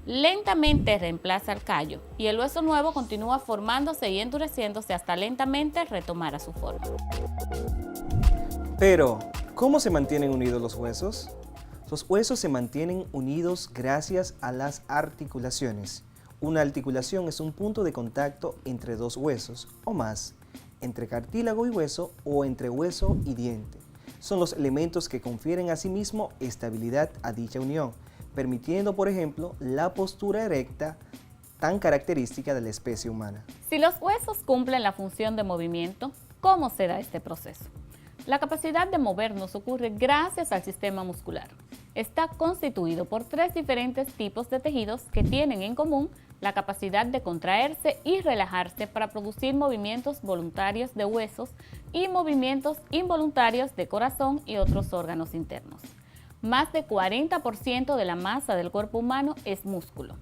Speaker 12: Lentamente reemplaza al callo y el hueso nuevo continúa formándose y endureciéndose hasta lentamente retomar a su forma.
Speaker 11: Pero, ¿cómo se mantienen unidos los huesos? Los huesos se mantienen unidos gracias a las articulaciones. Una articulación es un punto de contacto entre dos huesos o más, entre cartílago y hueso o entre hueso y diente. Son los elementos que confieren asimismo estabilidad a dicha unión, permitiendo, por ejemplo, la postura erecta tan característica de la especie humana.
Speaker 12: Si los huesos cumplen la función de movimiento, ¿cómo se da este proceso? La capacidad de movernos ocurre gracias al sistema muscular. Está constituido por 3 diferentes tipos de tejidos que tienen en común la capacidad de contraerse y relajarse para producir movimientos voluntarios de huesos y movimientos involuntarios de corazón y otros órganos internos. Más de 40% de la masa del cuerpo humano es músculo.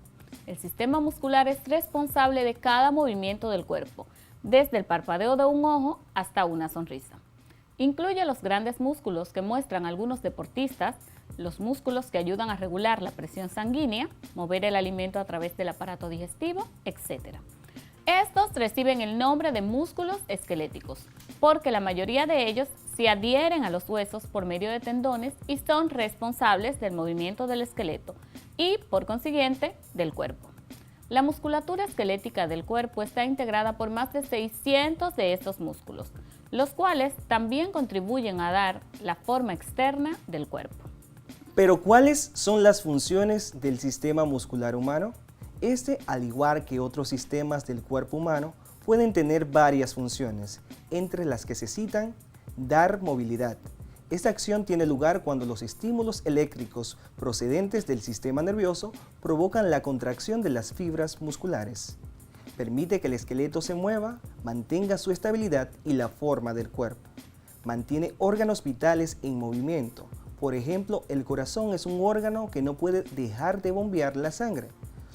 Speaker 12: El sistema muscular es responsable de cada movimiento del cuerpo, desde el parpadeo de un ojo hasta una sonrisa. Incluye los grandes músculos que muestran algunos deportistas, los músculos que ayudan a regular la presión sanguínea, mover el alimento a través del aparato digestivo, etc. Estos reciben el nombre de músculos esqueléticos, porque la mayoría de ellos se adhieren a los huesos por medio de tendones y son responsables del movimiento del esqueleto y, por consiguiente, del cuerpo. La musculatura esquelética del cuerpo está integrada por más de 600 de estos músculos, los cuales también contribuyen a dar la forma externa del cuerpo.
Speaker 11: Pero ¿cuáles son las funciones del sistema muscular humano? Este, al igual que otros sistemas del cuerpo humano, pueden tener varias funciones, entre las que se citan dar movilidad. Esta acción tiene lugar cuando los estímulos eléctricos procedentes del sistema nervioso provocan la contracción de las fibras musculares. Permite que el esqueleto se mueva, mantenga su estabilidad y la forma del cuerpo. Mantiene órganos vitales en movimiento. Por ejemplo, el corazón es un órgano que no puede dejar de bombear la sangre.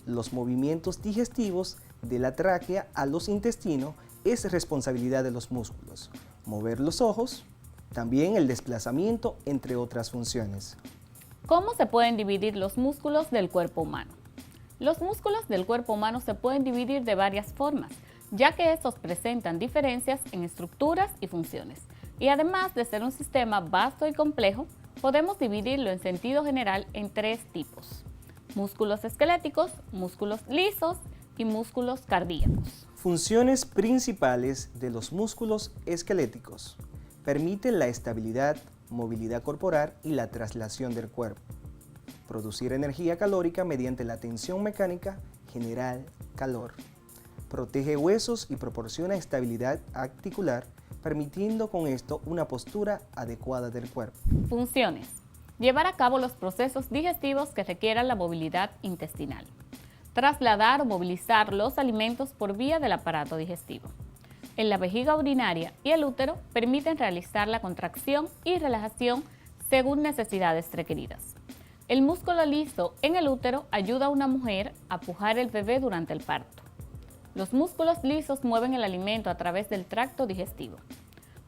Speaker 11: Los movimientos digestivos de la tráquea a los intestinos es responsabilidad de los músculos. Mover los ojos, también el desplazamiento, entre otras funciones.
Speaker 12: ¿Cómo se pueden dividir los músculos del cuerpo humano? Los músculos del cuerpo humano se pueden dividir de varias formas, ya que estos presentan diferencias en estructuras y funciones. Y además de ser un sistema vasto y complejo, podemos dividirlo en sentido general en tres tipos: músculos esqueléticos, músculos lisos y músculos cardíacos.
Speaker 11: Funciones principales de los músculos esqueléticos. Permiten la estabilidad, movilidad corporal y la traslación del cuerpo. Producir energía calórica mediante la tensión mecánica, generar calor. Protege huesos y proporciona estabilidad articular, permitiendo con esto una postura adecuada del cuerpo.
Speaker 12: Funciones. Llevar a cabo los procesos digestivos que requieran la movilidad intestinal. Trasladar o movilizar los alimentos por vía del aparato digestivo. En la vejiga urinaria y el útero permiten realizar la contracción y relajación según necesidades requeridas. El músculo liso en el útero ayuda a una mujer a pujar el bebé durante el parto. Los músculos lisos mueven el alimento a través del tracto digestivo.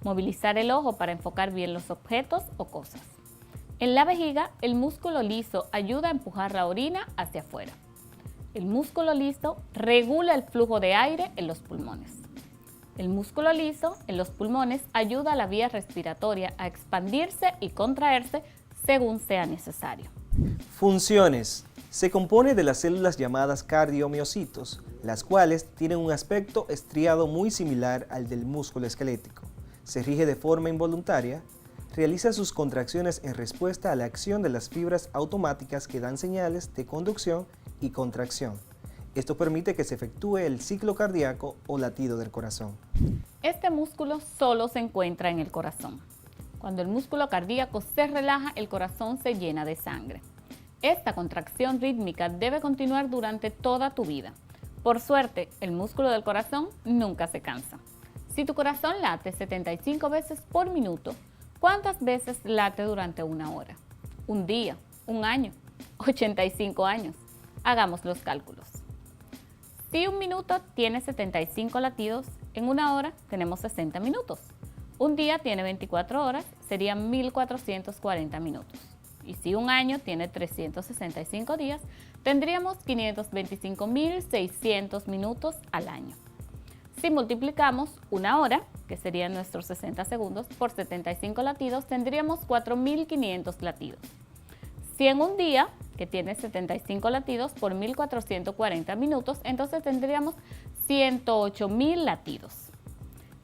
Speaker 12: Movilizar el ojo para enfocar bien los objetos o cosas. En la vejiga, el músculo liso ayuda a empujar la orina hacia afuera. El músculo liso regula el flujo de aire en los pulmones. El músculo liso en los pulmones ayuda a la vía respiratoria a expandirse y contraerse según sea necesario.
Speaker 11: Funciones. Se compone de las células llamadas cardiomiocitos, las cuales tienen un aspecto estriado muy similar al del músculo esquelético. Se rige de forma involuntaria, realiza sus contracciones en respuesta a la acción de las fibras automáticas que dan señales de conducción y contracción. Esto permite que se efectúe el ciclo cardíaco o latido del corazón.
Speaker 12: Este músculo solo se encuentra en el corazón. Cuando el músculo cardíaco se relaja, el corazón se llena de sangre. Esta contracción rítmica debe continuar durante toda tu vida. Por suerte, el músculo del corazón nunca se cansa. Si tu corazón late 75 veces por minuto, ¿cuántas veces late durante una hora? ¿Un día? ¿Un año? ¿85 años? Hagamos los cálculos. Si un minuto tiene 75 latidos, en una hora tenemos 60 minutos. Un día tiene 24 horas, serían 1440 minutos. Y si un año tiene 365 días, tendríamos 525.600 minutos al año. Si multiplicamos una hora, que serían nuestros 60 segundos, por 75 latidos, tendríamos 4.500 latidos. Si en un día, que tiene 75 latidos por 1.440 minutos, entonces tendríamos 108.000 latidos.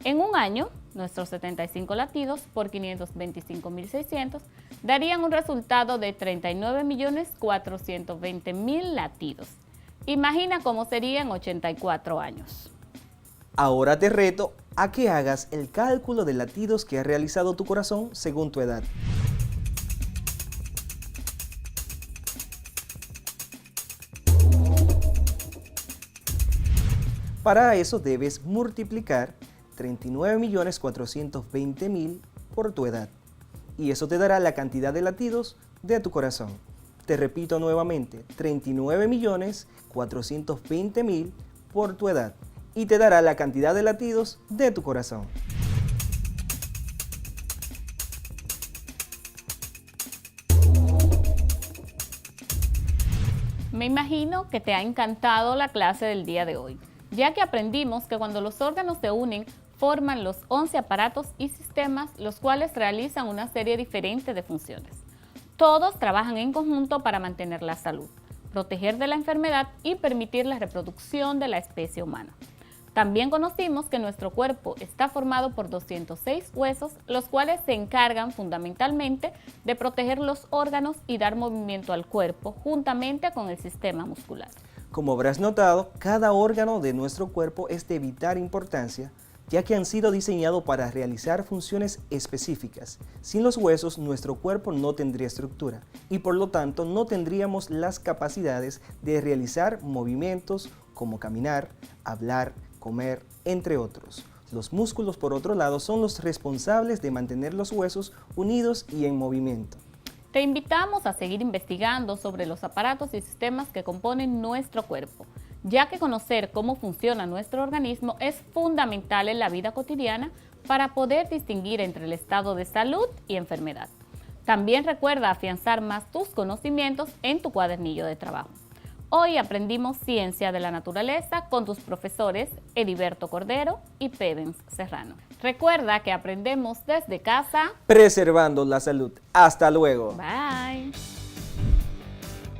Speaker 12: En un año, nuestros 75 latidos por 525.600 darían un resultado de 39.420.000 latidos. Imagina cómo sería en 84 años.
Speaker 11: Ahora te reto a que hagas el cálculo de latidos que ha realizado tu corazón según tu edad. Para eso debes multiplicar 39.420.000 por tu edad. Y eso te dará la cantidad de latidos de tu corazón. Te repito nuevamente, 39.420.000 por tu edad. Y te dará la cantidad de latidos de tu corazón.
Speaker 12: Me imagino que te ha encantado la clase del día de hoy, ya que aprendimos que cuando los órganos se unen, forman los 11 aparatos y sistemas, los cuales realizan una serie diferente de funciones. Todos trabajan en conjunto para mantener la salud, proteger de la enfermedad y permitir la reproducción de la especie humana. También conocimos que nuestro cuerpo está formado por 206 huesos, los cuales se encargan fundamentalmente de proteger los órganos y dar movimiento al cuerpo, juntamente con el sistema muscular.
Speaker 11: Como habrás notado, cada órgano de nuestro cuerpo es de vital importancia, ya que han sido diseñados para realizar funciones específicas. Sin los huesos, nuestro cuerpo no tendría estructura y por lo tanto no tendríamos las capacidades de realizar movimientos como caminar, hablar, comer, entre otros. Los músculos, por otro lado, son los responsables de mantener los huesos unidos y en movimiento.
Speaker 12: Te invitamos a seguir investigando sobre los aparatos y sistemas que componen nuestro cuerpo, ya que conocer cómo funciona nuestro organismo es fundamental en la vida cotidiana para poder distinguir entre el estado de salud y enfermedad. También recuerda afianzar más tus conocimientos en tu cuadernillo de trabajo. Hoy aprendimos ciencia de la naturaleza con tus profesores Heriberto Cordero y Pevens Serrano. Recuerda que aprendemos desde casa,
Speaker 11: preservando la salud. Hasta luego.
Speaker 12: Bye.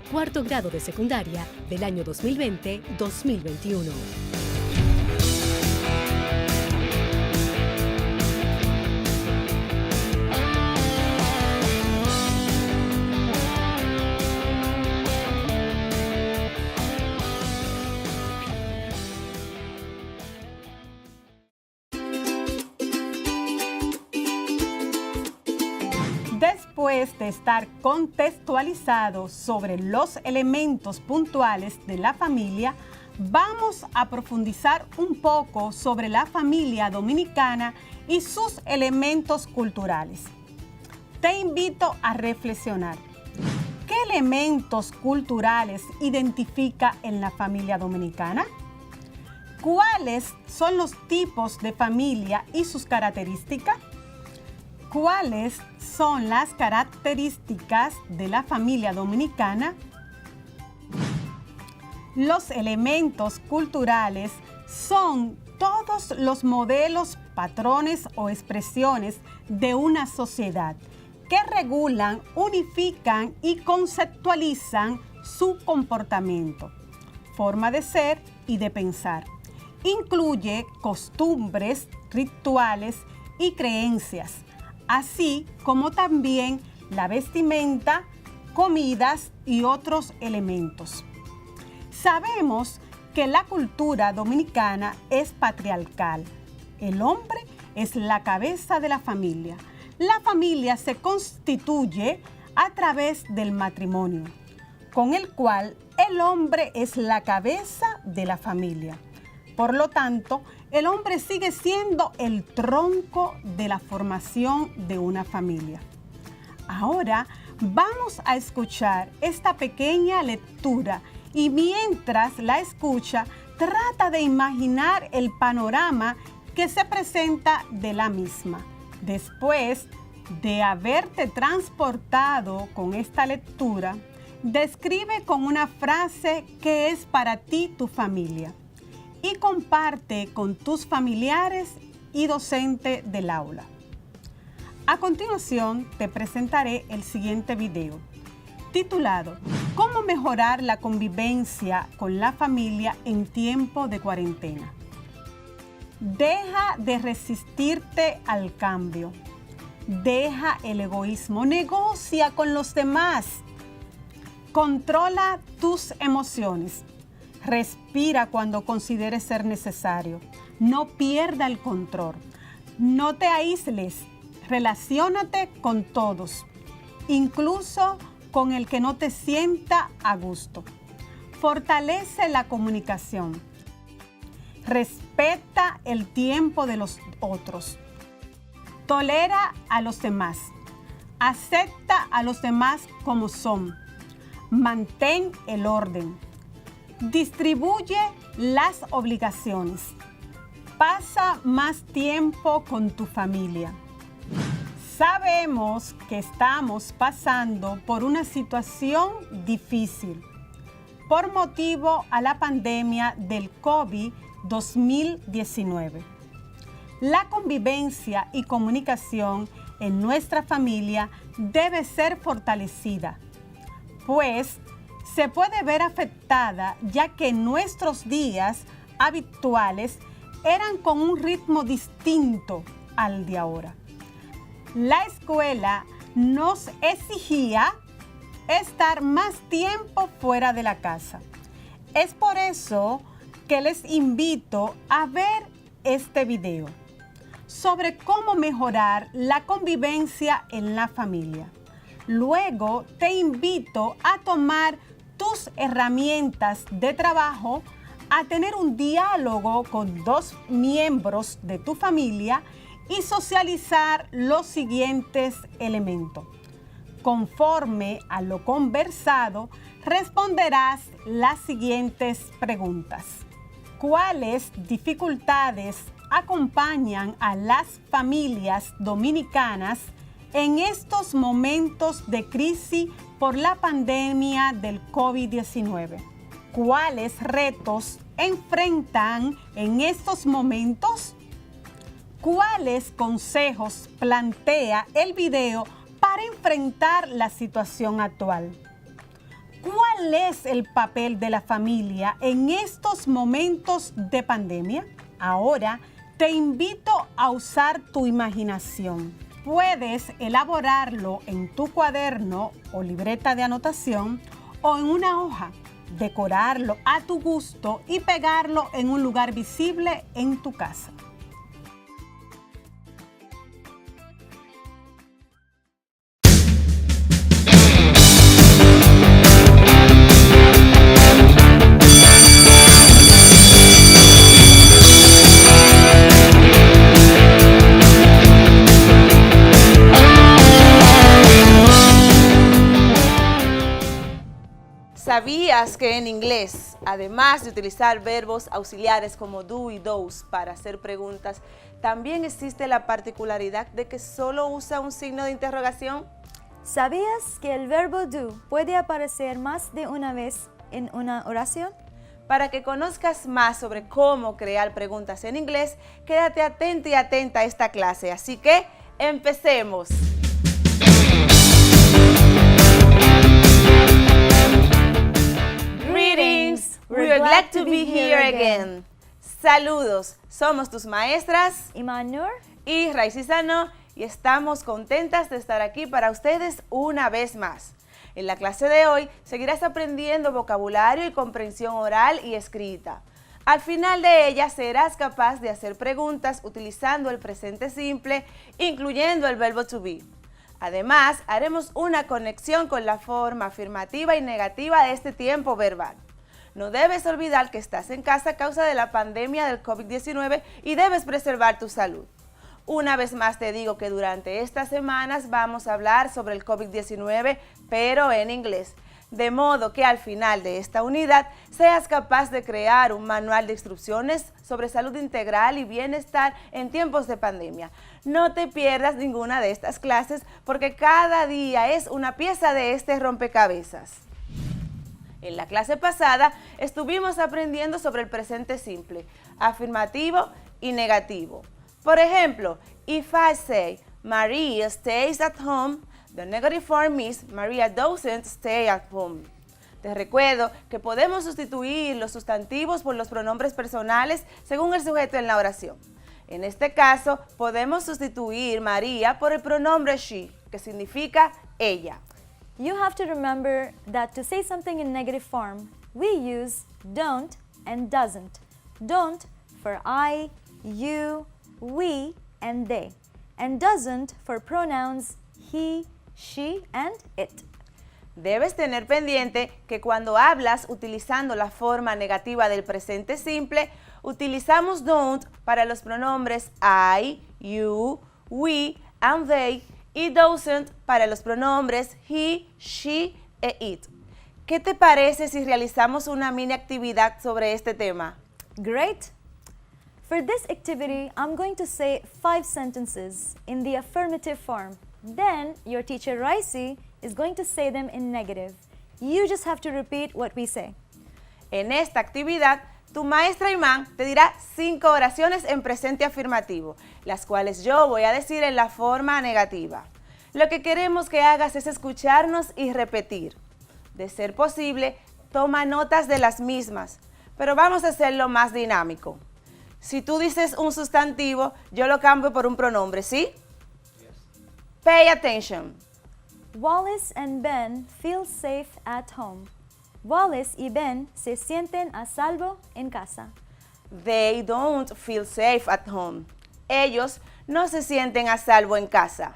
Speaker 3: Cuarto grado de secundaria del año 2020-2021.
Speaker 8: Después de estar contextualizados sobre los elementos puntuales de la familia, vamos a profundizar un poco sobre la familia dominicana y sus elementos culturales. Te invito a reflexionar. ¿Qué elementos culturales identifica en la familia dominicana? ¿Cuáles son los tipos de familia y sus características? ¿Cuáles son las características de la familia dominicana? Los elementos culturales son todos los modelos, patrones o expresiones de una sociedad que regulan, unifican y conceptualizan su comportamiento, forma de ser y de pensar. Incluye costumbres, rituales y creencias, así como también la vestimenta, comidas y otros elementos. Sabemos que la cultura dominicana es patriarcal. El hombre es la cabeza de la familia. La familia se constituye a través del matrimonio, con el cual el hombre es la cabeza de la familia. Por lo tanto, el hombre sigue siendo el tronco de la formación de una familia. Ahora vamos a escuchar esta pequeña lectura y mientras la escucha, trata de imaginar el panorama que se presenta de la misma. Después de haberte transportado con esta lectura, describe con una frase qué es para ti tu familia y comparte con tus familiares y docente del aula. A continuación, te presentaré el siguiente video, titulado ¿Cómo mejorar la convivencia con la familia en tiempo de cuarentena? Deja de resistirte al cambio. Deja el egoísmo. Negocia con los demás. Controla tus emociones. Respira cuando consideres ser necesario. No pierda el control. No te aísles. Relaciónate con todos, incluso con el que no te sienta a gusto. Fortalece la comunicación. Respeta el tiempo de los otros. Tolera a los demás. Acepta a los demás como son. Mantén el orden. Distribuye las obligaciones. Pasa más tiempo con tu familia. Sabemos que estamos pasando por una situación difícil por motivo a la pandemia del COVID-2019. La convivencia y comunicación en nuestra familia debe ser fortalecida, pues se puede ver afectada ya que en nuestros días habituales eran con un ritmo distinto al de ahora. La escuela nos exigía estar más tiempo fuera de la casa. Es por eso que les invito a ver este video sobre cómo mejorar la convivencia en la familia. Luego te invito a tomar tus herramientas de trabajo, a tener un diálogo con dos miembros de tu familia y socializar los siguientes elementos. Conforme a lo conversado, responderás las siguientes preguntas. ¿Cuáles dificultades acompañan a las familias dominicanas en estos momentos de crisis por la pandemia del COVID-19? ¿Cuáles retos enfrentan en estos momentos? ¿Cuáles consejos plantea el video para enfrentar la situación actual? ¿Cuál es el papel de la familia en estos momentos de pandemia? Ahora te invito a usar tu imaginación. Puedes elaborarlo en tu cuaderno o libreta de anotación o en una hoja, decorarlo a tu gusto y pegarlo en un lugar visible en tu casa.
Speaker 13: ¿Sabías que en inglés, además de utilizar verbos auxiliares como do y those para hacer preguntas, también existe la particularidad de que solo usa un signo de interrogación?
Speaker 14: ¿Sabías que el verbo do puede aparecer más de una vez en una oración?
Speaker 13: Para que conozcas más sobre cómo crear preguntas en inglés, quédate atento y atenta a esta clase. Así que, ¡empecemos! Greetings! We're glad to be here again. Saludos, somos tus maestras
Speaker 14: Imanur
Speaker 13: y Raicy Sano y estamos contentas de estar aquí para ustedes una vez más. En la clase de hoy seguirás aprendiendo vocabulario y comprensión oral y escrita. Al final de ella serás capaz de hacer preguntas utilizando el presente simple, incluyendo el verbo to be. Además, haremos una conexión con la forma afirmativa y negativa de este tiempo verbal. No debes olvidar que estás en casa a causa de la pandemia del COVID-19 y debes preservar tu salud. Una vez más te digo que durante estas semanas vamos a hablar sobre el COVID-19, pero en inglés. De modo que al final de esta unidad seas capaz de crear un manual de instrucciones sobre salud integral y bienestar en tiempos de pandemia. No te pierdas ninguna de estas clases porque cada día es una pieza de este rompecabezas. En la clase pasada estuvimos aprendiendo sobre el presente simple, afirmativo y negativo. Por ejemplo, if I say, Maria stays at home, the negative form is Maria doesn't stay at home. Te recuerdo que podemos sustituir los sustantivos por los pronombres personales según el sujeto en la oración. En este caso, podemos sustituir María por el pronombre she, que significa ella.
Speaker 14: You have to remember that to say something in negative form, we use don't and doesn't. Don't for I, you, we, and they. And doesn't for pronouns he, she, and it.
Speaker 13: Debes tener pendiente que cuando hablas utilizando la forma negativa del presente simple, utilizamos don't para los pronombres I, you, we, and they, y doesn't para los pronombres he, she, e it. ¿Qué te parece si realizamos una mini actividad sobre este tema?
Speaker 14: Great! For this activity, I'm going to say 5 sentences in the affirmative form. Then, your teacher Raicy is going to say them in negative. You just have to repeat what we say.
Speaker 13: En esta actividad, tu maestra Imán te dirá 5 oraciones en presente afirmativo, las cuales yo voy a decir en la forma negativa. Lo que queremos que hagas es escucharnos y repetir. De ser posible, toma notas de las mismas, pero vamos a hacerlo más dinámico. Si tú dices un sustantivo, yo lo cambio por un pronombre, ¿sí? Pay attention.
Speaker 14: Wallace and Ben feel safe at home. Wallace y Ben se sienten a salvo en casa.
Speaker 13: They don't feel safe at home. Ellos no se sienten a salvo en casa.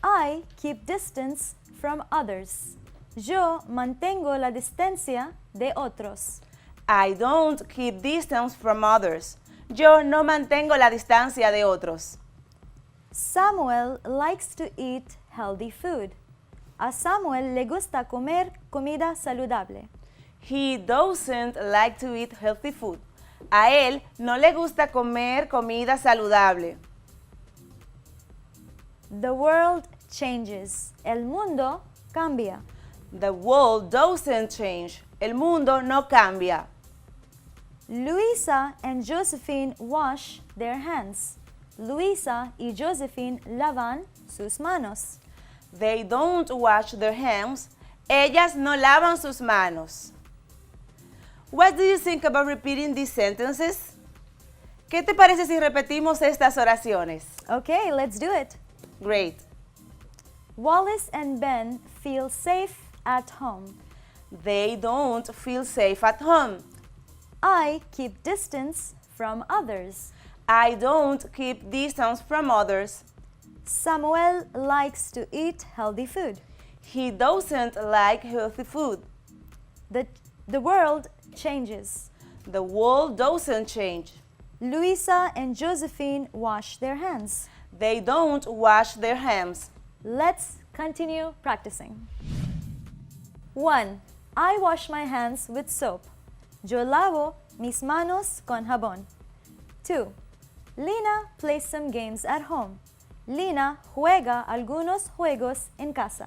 Speaker 14: I keep distance from others. Yo mantengo la distancia de otros.
Speaker 13: I don't keep distance from others. Yo no mantengo la distancia de otros.
Speaker 14: Samuel likes to eat healthy food. A Samuel le gusta comer comida saludable.
Speaker 13: He doesn't like to eat healthy food. A él no le gusta comer comida saludable.
Speaker 14: The world changes. El mundo cambia.
Speaker 13: The world doesn't change. El mundo no cambia.
Speaker 14: Luisa and Josephine wash their hands. Luisa y Josephine lavan sus manos.
Speaker 13: They don't wash their hands. Ellas no lavan sus manos. What do you think about repeating these sentences? ¿Qué te parece si repetimos estas oraciones?
Speaker 14: Okay, let's do it.
Speaker 13: Great.
Speaker 14: Wallace and Ben feel safe at home.
Speaker 13: They don't feel safe at home.
Speaker 14: I keep distance from others.
Speaker 13: I don't keep distance from others.
Speaker 14: Samuel likes to eat healthy food.
Speaker 13: He doesn't like healthy food.
Speaker 14: The world changes.
Speaker 13: The world doesn't change.
Speaker 14: Luisa and Josephine wash their hands.
Speaker 13: They don't wash their hands.
Speaker 14: Let's continue practicing. 1. I wash my hands with soap. Yo lavo mis manos con jabón. 2. Lina plays some games at home. Lina juega algunos juegos en casa.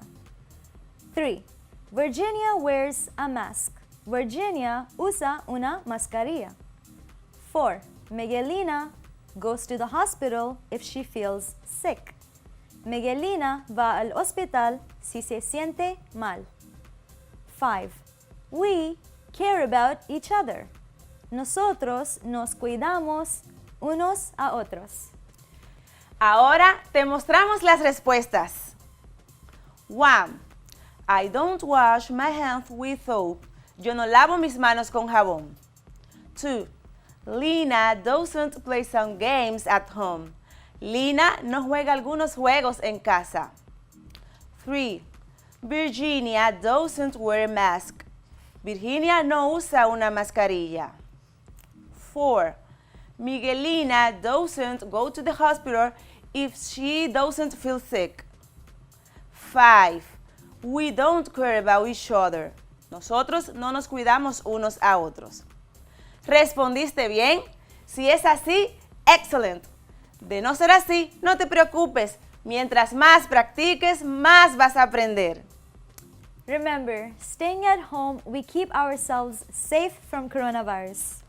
Speaker 14: 3. Virginia wears a mask. Virginia usa una mascarilla. 4. Miguelina goes to the hospital if she feels sick. Miguelina va al hospital si se siente mal. 5. We care about each other. Nosotros nos cuidamos unos a otros.
Speaker 13: Ahora te mostramos las respuestas. 1. I don't wash my hands with soap. Yo no lavo mis manos con jabón. 2. Lina doesn't play some games at home. Lina no juega algunos juegos en casa. 3. Virginia doesn't wear a mask. Virginia no usa una mascarilla. 4. Miguelina doesn't go to the hospital if she doesn't feel sick. 5. We don't care about each other. Nosotros no nos cuidamos unos a otros. ¿Respondiste bien? Si es así, excellent. De no ser así, no te preocupes. Mientras más practiques, más vas a aprender.
Speaker 14: Remember, staying at home, we keep ourselves safe from coronavirus.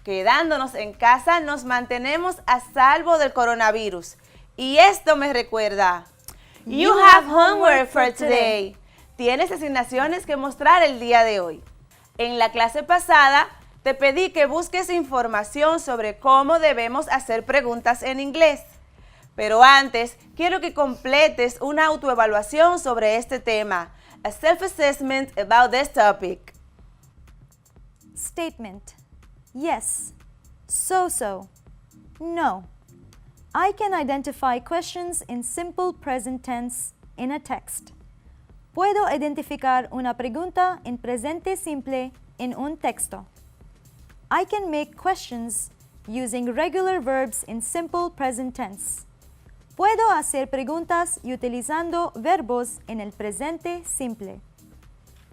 Speaker 13: Quedándonos en casa, nos mantenemos a salvo del coronavirus. Y esto me recuerda, you have homework for today. Tienes asignaciones que mostrar el día de hoy. En la clase pasada, te pedí que busques información sobre cómo debemos hacer preguntas en inglés. Pero antes, quiero que completes una autoevaluación sobre este tema. A self-assessment about this topic.
Speaker 14: Statement. Yes. So. No. I can identify questions in simple present tense in a text. Puedo identificar una pregunta en presente simple en un texto. I can make questions using regular verbs in simple present tense. Puedo hacer preguntas utilizando verbos en el presente simple.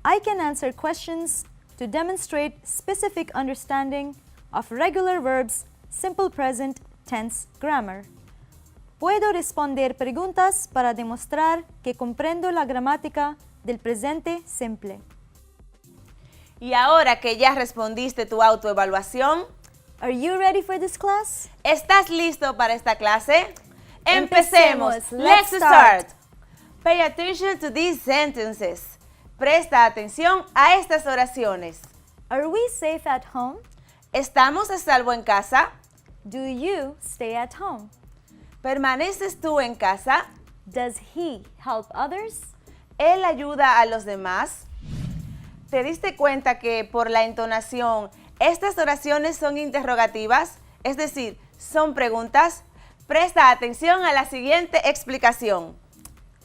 Speaker 14: I can answer questions to demonstrate specific understanding of regular verbs, simple present tense grammar. Puedo responder preguntas para demostrar que comprendo la gramática del presente simple.
Speaker 13: Y ahora que ya respondiste tu autoevaluación,
Speaker 14: Are you ready for this class?
Speaker 13: ¿Estás listo para esta clase? Empecemos. Let's start. Pay attention to these sentences. Presta atención a estas oraciones.
Speaker 14: Are we safe at home?
Speaker 13: ¿Estamos a salvo en casa?
Speaker 14: Do you stay at home?
Speaker 13: ¿Permaneces tú en casa?
Speaker 14: Does he help others?
Speaker 13: ¿Él ayuda a los demás? ¿Te diste cuenta que por la entonación estas oraciones son interrogativas? Es decir, son preguntas. Presta atención a la siguiente explicación.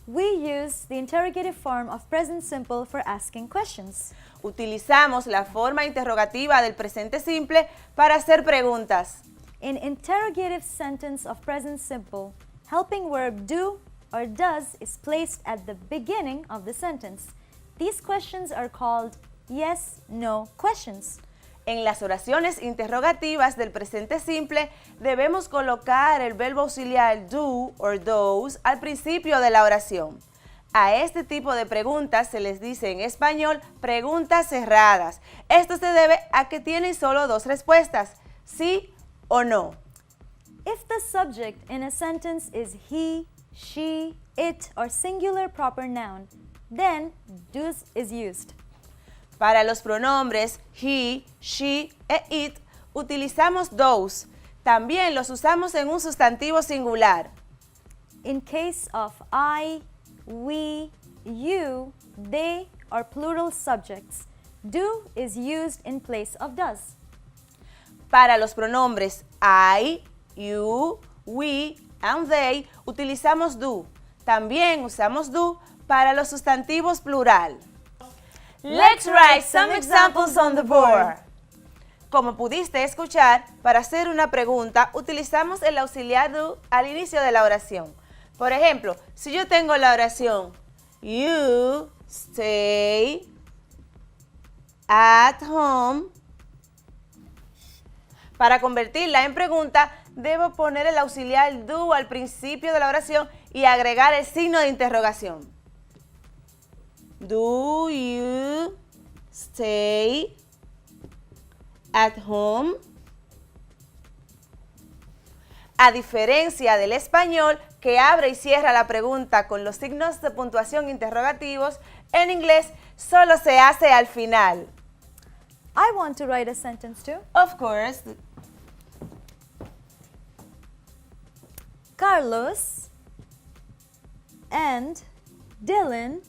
Speaker 14: We use the interrogative form of present simple for asking questions.
Speaker 13: Utilizamos la forma interrogativa del presente simple para hacer preguntas.
Speaker 14: In interrogative sentence of present simple, helping verb do or does is placed at the beginning of the sentence. These questions are called yes/no questions.
Speaker 13: En las oraciones interrogativas del presente simple, debemos colocar el verbo auxiliar do or does al principio de la oración. A este tipo de preguntas se les dice en español preguntas cerradas. Esto se debe a que tienen solo dos respuestas, sí o no.
Speaker 14: If the subject in a sentence is he, she, it, or singular proper noun, then does is used.
Speaker 13: Para los pronombres he, she e it utilizamos those. También los usamos en un sustantivo singular.
Speaker 14: In case of I, we, you, they, or plural subjects, do is used in place of does.
Speaker 13: Para los pronombres I, you, we and they utilizamos do. También usamos do para los sustantivos plural. Let's write some examples on the board. Como pudiste escuchar, para hacer una pregunta utilizamos el auxiliar do al inicio de la oración. Por ejemplo, si yo tengo la oración You stay at home, para convertirla en pregunta, debo poner el auxiliar do al principio de la oración y agregar el signo de interrogación. Do you stay at home? A diferencia del español, que abre y cierra la pregunta con los signos de puntuación interrogativos, en inglés solo se hace al final.
Speaker 14: I want to write a sentence too.
Speaker 13: Of course.
Speaker 14: Carlos and Dylan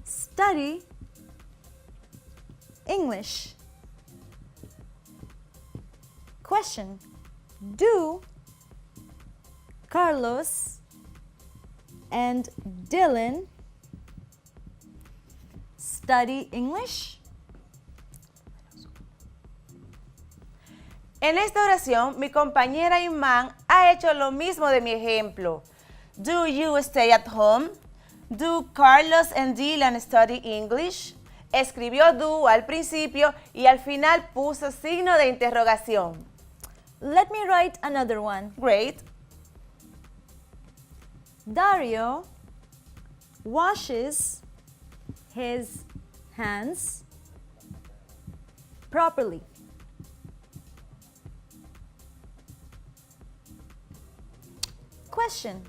Speaker 14: study English. Question: do Carlos and Dylan study English?
Speaker 13: En esta oración, mi compañera Iman ha hecho lo mismo de mi ejemplo. Do you stay at home? Do Carlos and Dylan study English? Escribió do al principio y al final puso signo de interrogación.
Speaker 14: Let me write another one.
Speaker 13: Great.
Speaker 14: Dario washes his hands properly. Question: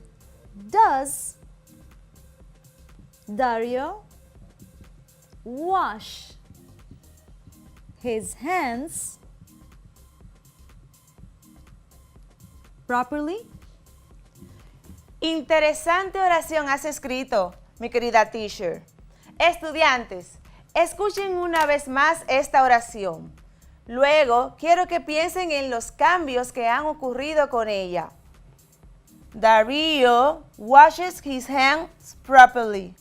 Speaker 14: does Dario wash his hands properly?
Speaker 13: Interesante oración has escrito, mi querida teacher. Estudiantes, escuchen una vez más esta oración. Luego, quiero que piensen en los cambios que han ocurrido con ella. Dario washes his hands properly.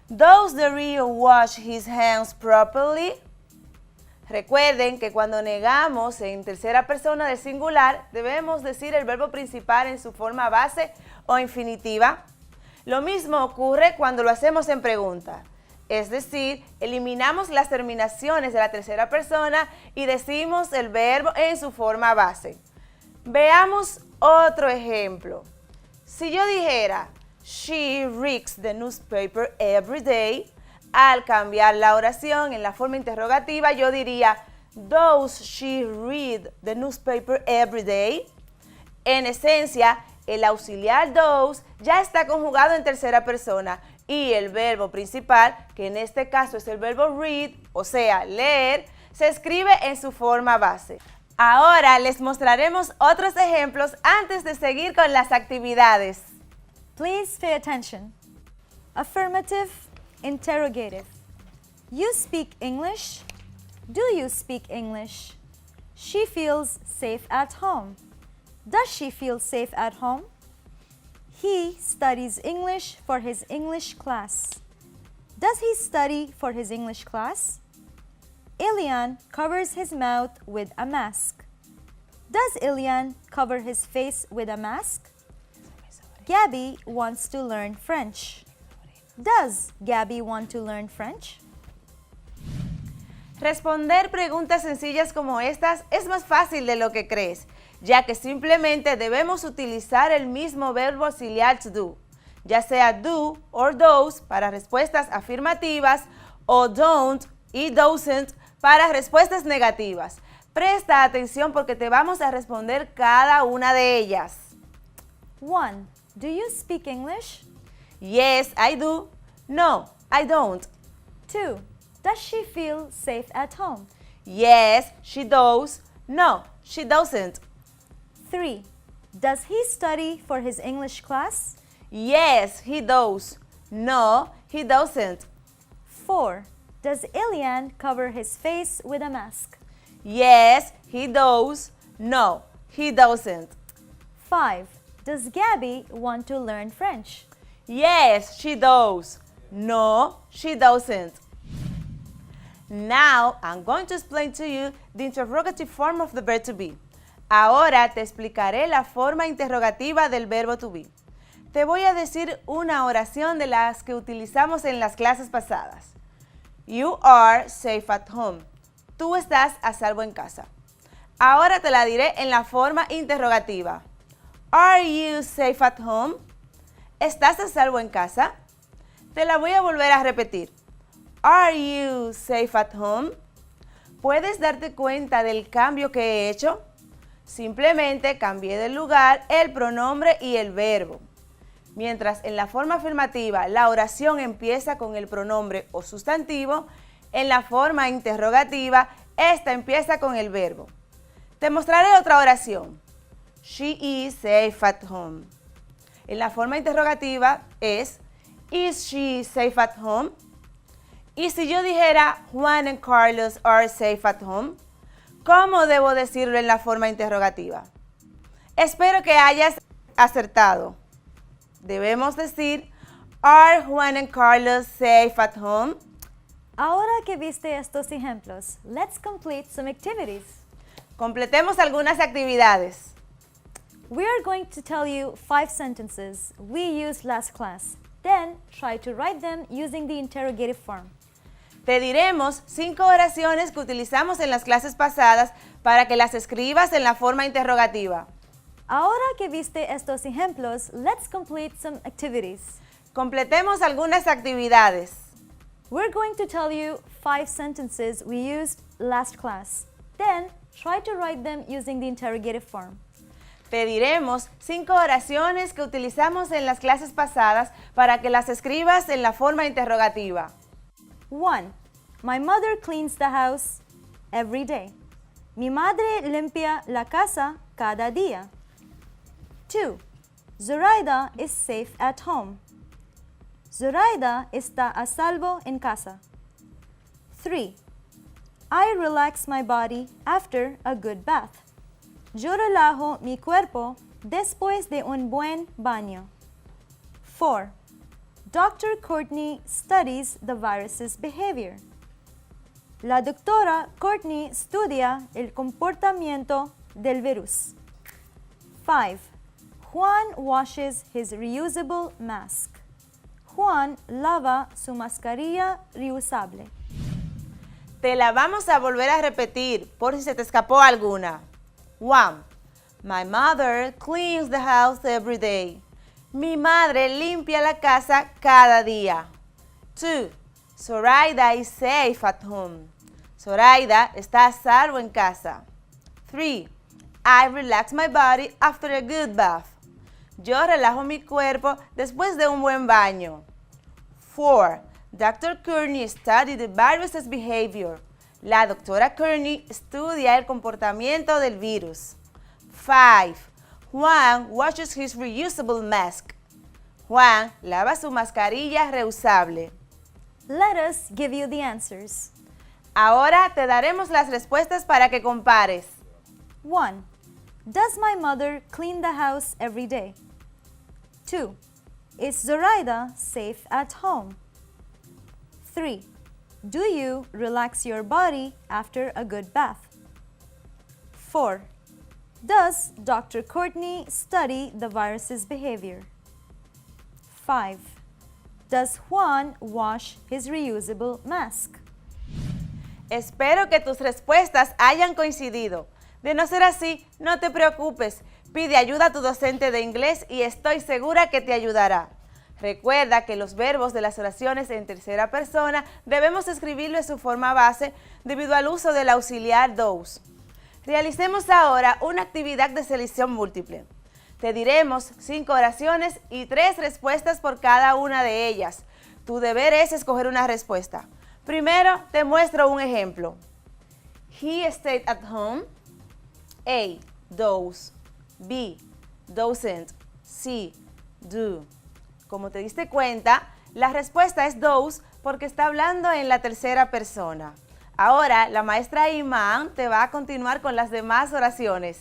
Speaker 13: Does Dario wash his hands properly? Recuerden que cuando negamos en tercera persona del singular, debemos decir el verbo principal en su forma base o infinitiva. Lo mismo ocurre cuando lo hacemos en pregunta. Es decir, eliminamos las terminaciones de la tercera persona y decimos el verbo en su forma base. Veamos otro ejemplo. Si yo dijera, she reads the newspaper every day, al cambiar la oración en la forma interrogativa, yo diría, does she read the newspaper every day? En esencia, el auxiliar does ya está conjugado en tercera persona y el verbo principal, que en este caso es el verbo read, o sea, leer, se escribe en su forma base. Ahora les mostraremos otros ejemplos antes de seguir con las actividades.
Speaker 14: Please pay attention. Affirmative, interrogative. You speak English? Do you speak English? She feels safe at home. Does she feel safe at home? He studies English for his English class. Does he study for his English class? Ilian covers his mouth with a mask. Does Ilian cover his face with a mask? Gabby wants to learn French. Does Gabby want to learn French?
Speaker 13: Responder preguntas sencillas como estas es más fácil de lo que crees, ya que simplemente debemos utilizar el mismo verbo auxiliar to do, ya sea do or does para respuestas afirmativas o don't y doesn't para respuestas negativas. Presta atención porque te vamos a responder cada una de ellas.
Speaker 14: 1. Do you speak English?
Speaker 13: Yes, I do. No, I don't.
Speaker 14: 2. Does she feel safe at home?
Speaker 13: Yes, she does. No, she doesn't.
Speaker 14: 3. Does he study for his English class?
Speaker 13: Yes, he does. No, he doesn't.
Speaker 14: 4. Does Ilian cover his face with a mask?
Speaker 13: Yes, he does. No, he doesn't.
Speaker 14: 5. Does Gabby want to learn French?
Speaker 13: Yes, she does. No, she doesn't. Now, I'm going to explain to you the interrogative form of the verb to be. Ahora te explicaré la forma interrogativa del verbo to be. Te voy a decir una oración de las que utilizamos en las clases pasadas. You are safe at home. Tú estás a salvo en casa. Ahora te la diré en la forma interrogativa. Are you safe at home? ¿Estás a salvo en casa? Te la voy a volver a repetir. Are you safe at home? ¿Puedes darte cuenta del cambio que he hecho? Simplemente cambié de lugar el pronombre y el verbo. Mientras en la forma afirmativa la oración empieza con el pronombre o sustantivo, en la forma interrogativa esta empieza con el verbo. Te mostraré otra oración. She is safe at home. En la forma interrogativa es Is she safe at home? Y si yo dijera Juan and Carlos are safe at home, ¿cómo debo decirlo en la forma interrogativa? Espero que hayas acertado. Debemos decir Are Juan and Carlos safe at home?
Speaker 14: Ahora que viste estos ejemplos, let's complete some activities.
Speaker 13: Completemos algunas actividades.
Speaker 14: We are going to tell you 5 sentences we used last class. Then try to write them using the interrogative form.
Speaker 13: Te diremos 5 oraciones que utilizamos en las clases pasadas para que las escribas en la forma interrogativa.
Speaker 14: Ahora que viste estos ejemplos, let's complete some activities.
Speaker 13: Completemos algunas actividades.
Speaker 14: We're going to tell you 5 sentences we used last class. Then try to write them using the interrogative form.
Speaker 13: Te diremos 5 oraciones que utilizamos en las clases pasadas para que las escribas en la forma interrogativa.
Speaker 14: 1. My mother cleans the house every day. Mi madre limpia la casa cada día. 2. Zoraida is safe at home. Zoraida está a salvo en casa. 3. I relax my body after a good bath. Yo relajo mi cuerpo después de un buen baño. 4. Dr. Courtney studies the virus's behavior. La doctora Courtney estudia el comportamiento del virus. 5. Juan washes his reusable mask. Juan lava su mascarilla reusable.
Speaker 13: Te la vamos a volver a repetir por si se te escapó alguna. 1. My mother cleans the house every day. Mi madre limpia la casa cada día. 2. Zoraida is safe at home. Zoraida está a salvo en casa. 3. I relax my body after a good bath. Yo relajo mi cuerpo después de un buen baño. 4. Dr. Courtney studied the virus's behavior. La doctora Kearney estudia el comportamiento del virus. 5. Juan washes his reusable mask. Juan lava su mascarilla reusable.
Speaker 14: Let us give you the answers.
Speaker 13: Ahora te daremos las respuestas para que compares.
Speaker 14: 1. Does my mother clean the house every day? 2. Is Zoraida safe at home? 3. Do you relax your body after a good bath? 4. Does Dr. Courtney study the virus's behavior? 5. Does Juan wash his reusable mask?
Speaker 13: Espero que tus respuestas hayan coincidido. De no ser así, no te preocupes. Pide ayuda a tu docente de inglés y estoy segura que te ayudará. Recuerda que los verbos de las oraciones en tercera persona debemos escribirlo en su forma base debido al uso del auxiliar those. Realicemos ahora una actividad de selección múltiple. Te diremos 5 oraciones y 3 respuestas por cada una de ellas. Tu deber es escoger una respuesta. Primero, te muestro un ejemplo. He stayed at home. A. Does. B. Doesn't. C. Do. Como te diste cuenta, la respuesta es does porque está hablando en la tercera persona. Ahora, la maestra Iman te va a continuar con las demás oraciones.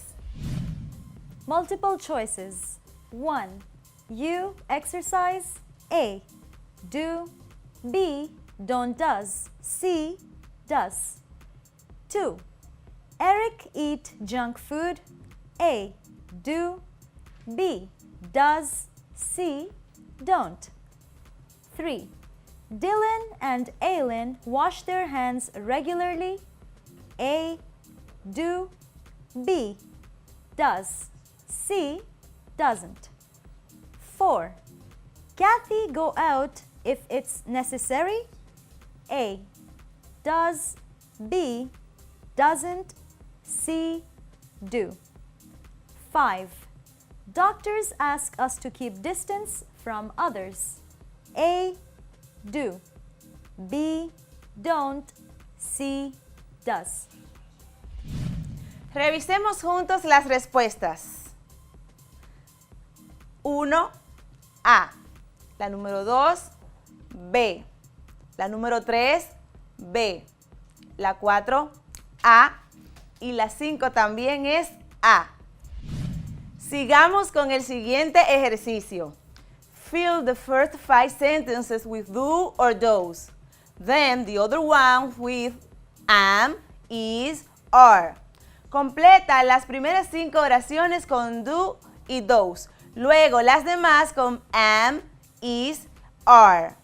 Speaker 14: Multiple choices. 1. You exercise. A. Do. B. Don't does. C. Does. 2. Eric eat junk food. A. Do. B. Does. C. Don't. 3. Dylan and Aylin wash their hands regularly. A. Do. B. Does. C. Doesn't. 4. Kathy go out if it's necessary. A. Does. B. Doesn't. C. Do. 5. Doctors ask us to keep distance from others. A. Do. B. Don't. C. Does.
Speaker 13: Revisemos juntos las respuestas. 1. A. La número 2. B. La número 3. B. La 4. A. Y la 5 también es A. Sigamos con el siguiente ejercicio. Fill the first 5 sentences with do or does. Then the other one with am, is, are. Completa las primeras 5 oraciones con do y does. Luego las demás con am, is, are.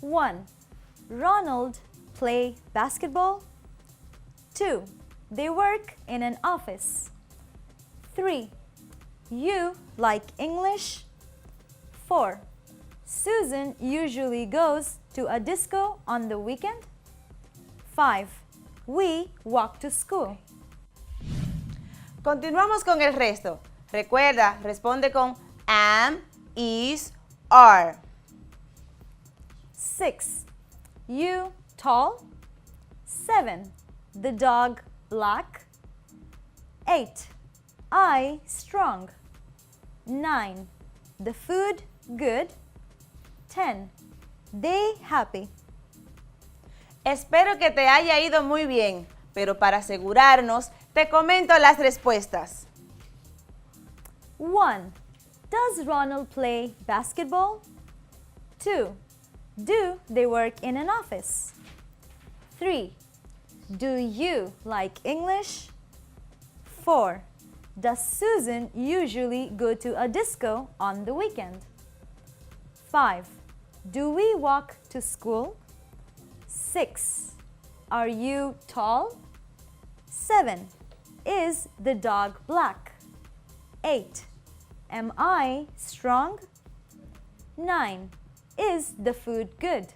Speaker 14: 1. Ronald play basketball. 2. They work in an office. 3. You like English. 4. Susan usually goes to a disco on the weekend. 5. We walk to school.
Speaker 13: Continuamos con el resto. Recuerda, responde con am, is, are.
Speaker 14: 6. You tall. 7. The dog black. 8. I strong. 9. The food good. 10. They happy.
Speaker 13: Espero que te haya ido muy bien, pero para asegurarnos, te comento las respuestas.
Speaker 14: 1. Does Ronald play basketball? 2. Do they work in an office? 3. Do you like English? 4. Does Susan usually go to a disco on the weekend? 5. Do we walk to school? 6. Are you tall? 7. Is the dog black? 8. Am I strong? 9. Is the food good?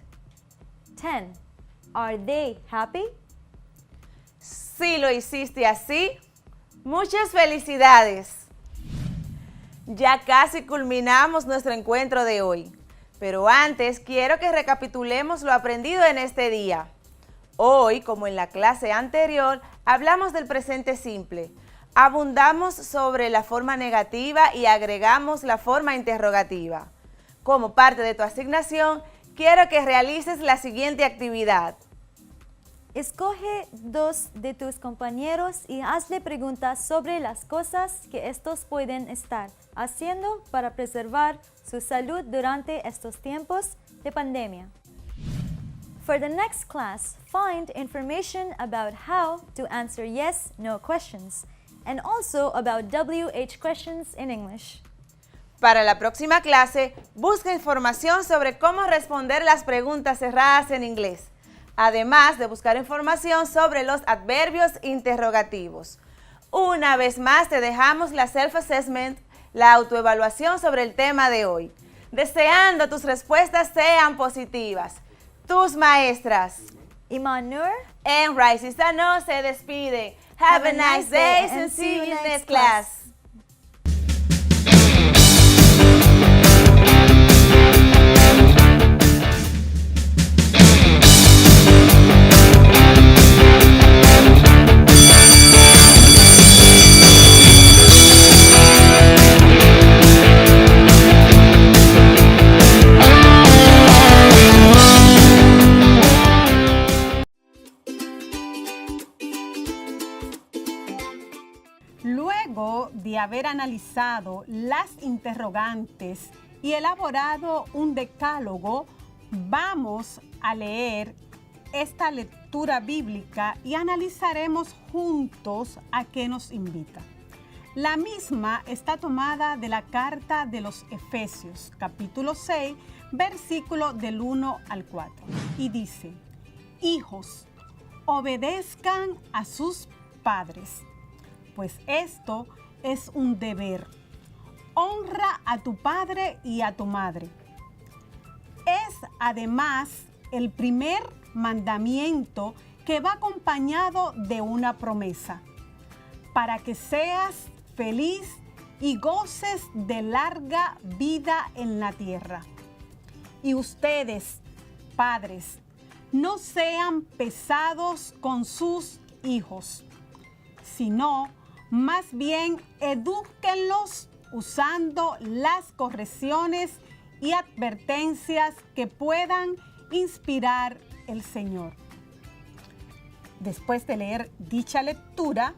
Speaker 14: 10. Are they happy?
Speaker 13: Si lo hiciste así, muchas felicidades. Ya casi culminamos nuestro encuentro de hoy, pero antes quiero que recapitulemos lo aprendido en este día. Hoy, como en la clase anterior, hablamos del presente simple. Abundamos sobre la forma negativa y agregamos la forma interrogativa. Como parte de tu asignación, quiero que realices la siguiente actividad.
Speaker 14: Escoge 2 de tus compañeros y hazle preguntas sobre las cosas que estos pueden estar haciendo para preservar su salud durante estos tiempos de pandemia. For the next class, find information about how to answer yes/no questions and also about WH questions in English.
Speaker 13: Para la próxima clase, busca información sobre cómo responder las preguntas cerradas en inglés, además de buscar información sobre los adverbios interrogativos. Una vez más, te dejamos la self-assessment, la autoevaluación sobre el tema de hoy, deseando tus respuestas sean positivas. Tus maestras
Speaker 14: Iman Nur
Speaker 13: and Raisi Sano se despiden. Have a nice day and see you in next class.
Speaker 8: Luego de haber analizado las interrogantes y elaborado un decálogo, vamos a leer esta lectura bíblica y analizaremos juntos a qué nos invita. La misma está tomada de la carta de los Efesios, capítulo 6, versículo del 1 al 4, y dice: Hijos, obedezcan a sus padres, pues esto es un deber. Honra a tu padre y a tu madre. Es además el primer mandamiento que va acompañado de una promesa, para que seas feliz y goces de larga vida en la tierra. Y ustedes, padres, no sean pesados con sus hijos, sino más bien edúquenlos usando las correcciones y advertencias que puedan inspirar el Señor. Después de leer dicha lectura,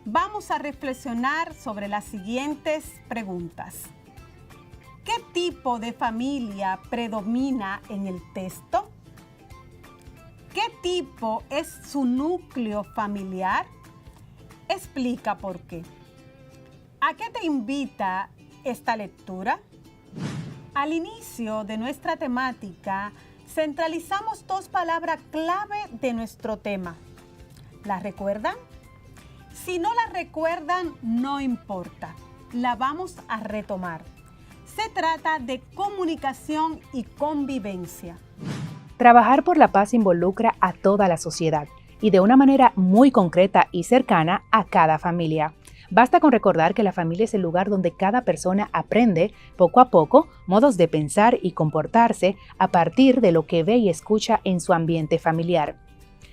Speaker 8: vamos a reflexionar sobre las siguientes preguntas. ¿Qué tipo de familia predomina en el texto? ¿Qué tipo es su núcleo familiar? Explica por qué. ¿A qué te invita esta lectura? Al inicio de nuestra temática, centralizamos 2 palabras clave de nuestro tema. ¿Las recuerdan? Si no las recuerdan, no importa. La vamos a retomar. Se trata de comunicación y convivencia.
Speaker 15: Trabajar por la paz involucra a toda la sociedad y de una manera muy concreta y cercana a cada familia. Basta con recordar que la familia es el lugar donde cada persona aprende, poco a poco, modos de pensar y comportarse a partir de lo que ve y escucha en su ambiente familiar.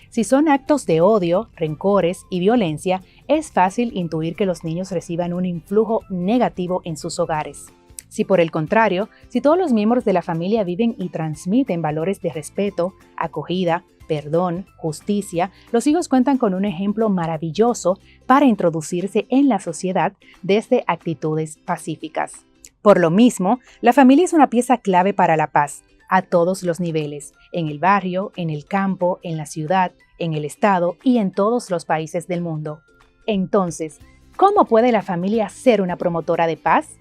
Speaker 15: Si son actos de odio, rencores y violencia, es fácil intuir que los niños reciban un influjo negativo en sus hogares. Si por el contrario, si todos los miembros de la familia viven y transmiten valores de respeto, acogida, perdón, justicia, los hijos cuentan con un ejemplo maravilloso para introducirse en la sociedad desde actitudes pacíficas. Por lo mismo, la familia es una pieza clave para la paz, a todos los niveles, en el barrio, en el campo, en la ciudad, en el estado y en todos los países del mundo. Entonces, ¿cómo puede la familia ser una promotora de paz?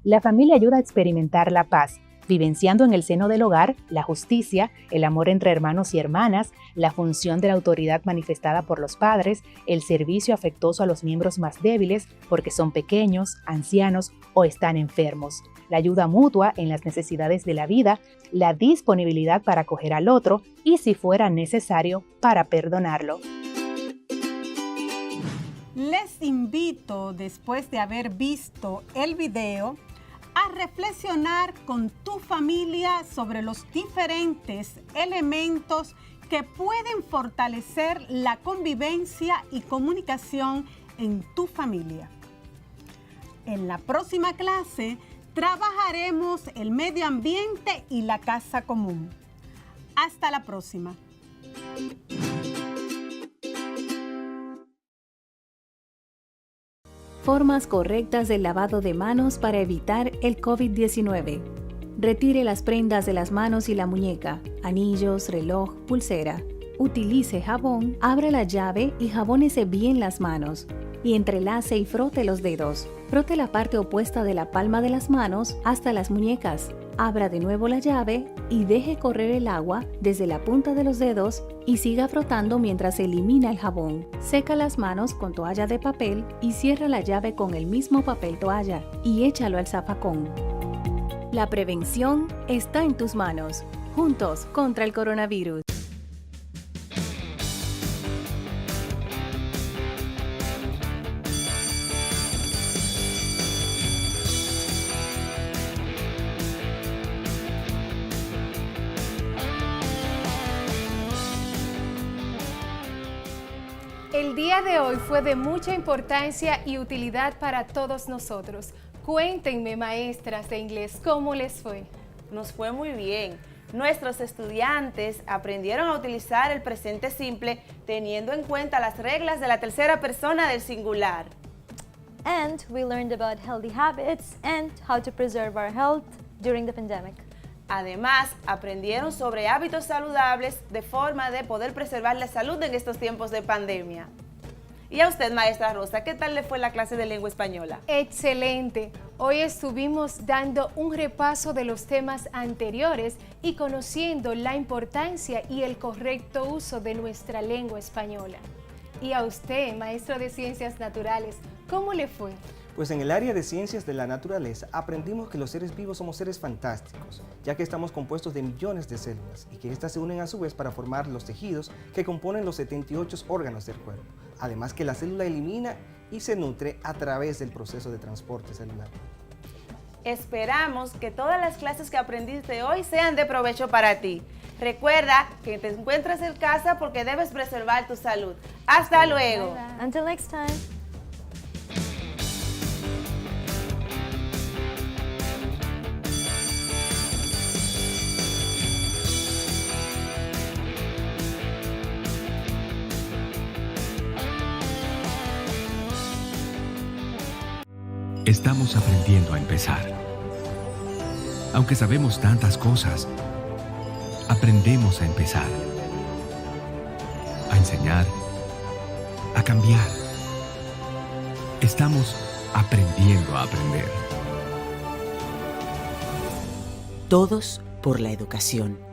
Speaker 15: La familia ayuda a experimentar la paz, vivenciando en el seno del hogar la justicia, el amor entre hermanos y hermanas, la función de la autoridad manifestada por los padres, el servicio afectuoso a los miembros más débiles porque son pequeños, ancianos o están enfermos, la ayuda mutua en las necesidades de la vida, la disponibilidad para acoger al otro y, si fuera necesario, para perdonarlo.
Speaker 8: Les invito, después de haber visto el video, a reflexionar con tu familia sobre los diferentes elementos que pueden fortalecer la convivencia y comunicación en tu familia. En la próxima clase trabajaremos el medio ambiente y la casa común. Hasta la próxima.
Speaker 3: Formas correctas del lavado de manos para evitar el COVID-19. Retire las prendas de las manos y la muñeca, anillos, reloj, pulsera. Utilice jabón, abra la llave y jabónese bien las manos. Y entrelace y frote los dedos. Frote la parte opuesta de la palma de las manos hasta las muñecas. Abra de nuevo la llave y deje correr el agua desde la punta de los dedos y siga frotando mientras se elimina el jabón. Seca las manos con toalla de papel y cierra la llave con el mismo papel toalla y échalo al zafacón. La prevención está en tus manos. Juntos contra el coronavirus.
Speaker 4: El día de hoy fue de mucha importancia y utilidad para todos nosotros. Cuéntenme, maestras de inglés, ¿cómo les fue?
Speaker 13: Nos fue muy bien. Nuestros estudiantes aprendieron a utilizar el presente simple teniendo en cuenta las reglas de la tercera persona del singular.
Speaker 14: And we learned about healthy habits and how to preserve our health during the pandemic.
Speaker 13: Además, aprendieron sobre hábitos saludables de forma de poder preservar la salud en estos tiempos de pandemia. Y a usted, maestra Rosa, ¿qué tal le fue la clase de lengua española?
Speaker 4: Excelente. Hoy estuvimos dando un repaso de los temas anteriores y conociendo la importancia y el correcto uso de nuestra lengua española. Y a usted, maestro de Ciencias Naturales, ¿cómo le fue?
Speaker 11: Pues en el área de ciencias de la naturaleza aprendimos que los seres vivos somos seres fantásticos, ya que estamos compuestos de millones de células y que éstas se unen a su vez para formar los tejidos que componen los 78 órganos del cuerpo. Además que la célula elimina y se nutre a través del proceso de transporte celular.
Speaker 13: Esperamos que todas las clases que aprendiste hoy sean de provecho para ti. Recuerda que te encuentras en casa porque debes preservar tu salud. ¡Hasta luego!
Speaker 14: Until next time.
Speaker 1: Estamos aprendiendo a empezar. Aunque sabemos tantas cosas, aprendemos a empezar. A enseñar, a cambiar. Estamos aprendiendo a aprender.
Speaker 2: Todos por la educación.